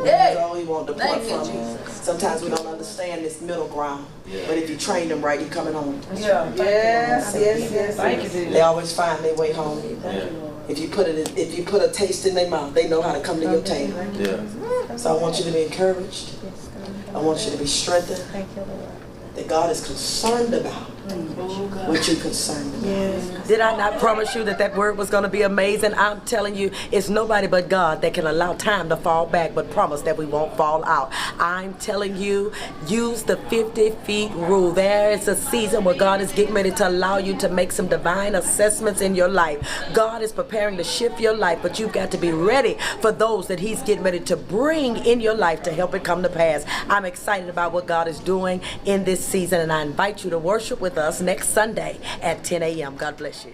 Hey. So he won't depart Thank you, from you. Jesus. Sometimes we don't understand this middle ground. But if you train them right, he coming home. Yes. Thank you, They always find their way home. Yeah. If you put a taste in their mouth, they know how to come to your table. Yeah. So I want you to be encouraged. I want you to be strengthened. That God is concerned about what you're concerned about. Did I not promise you that word was going to be amazing? I'm telling you, it's nobody but God that can allow time to fall back, but promise that we won't fall out. I'm telling you, use the 50 feet rule. There is a season where God is getting ready to allow you to make some divine assessments in your life. God is preparing to shift your life, but you've got to be ready for those that he's getting ready to bring in your life to help it come to pass. I'm excited about what God is doing in this season, and I invite you to worship with us next Sunday at 10 a.m. God bless you.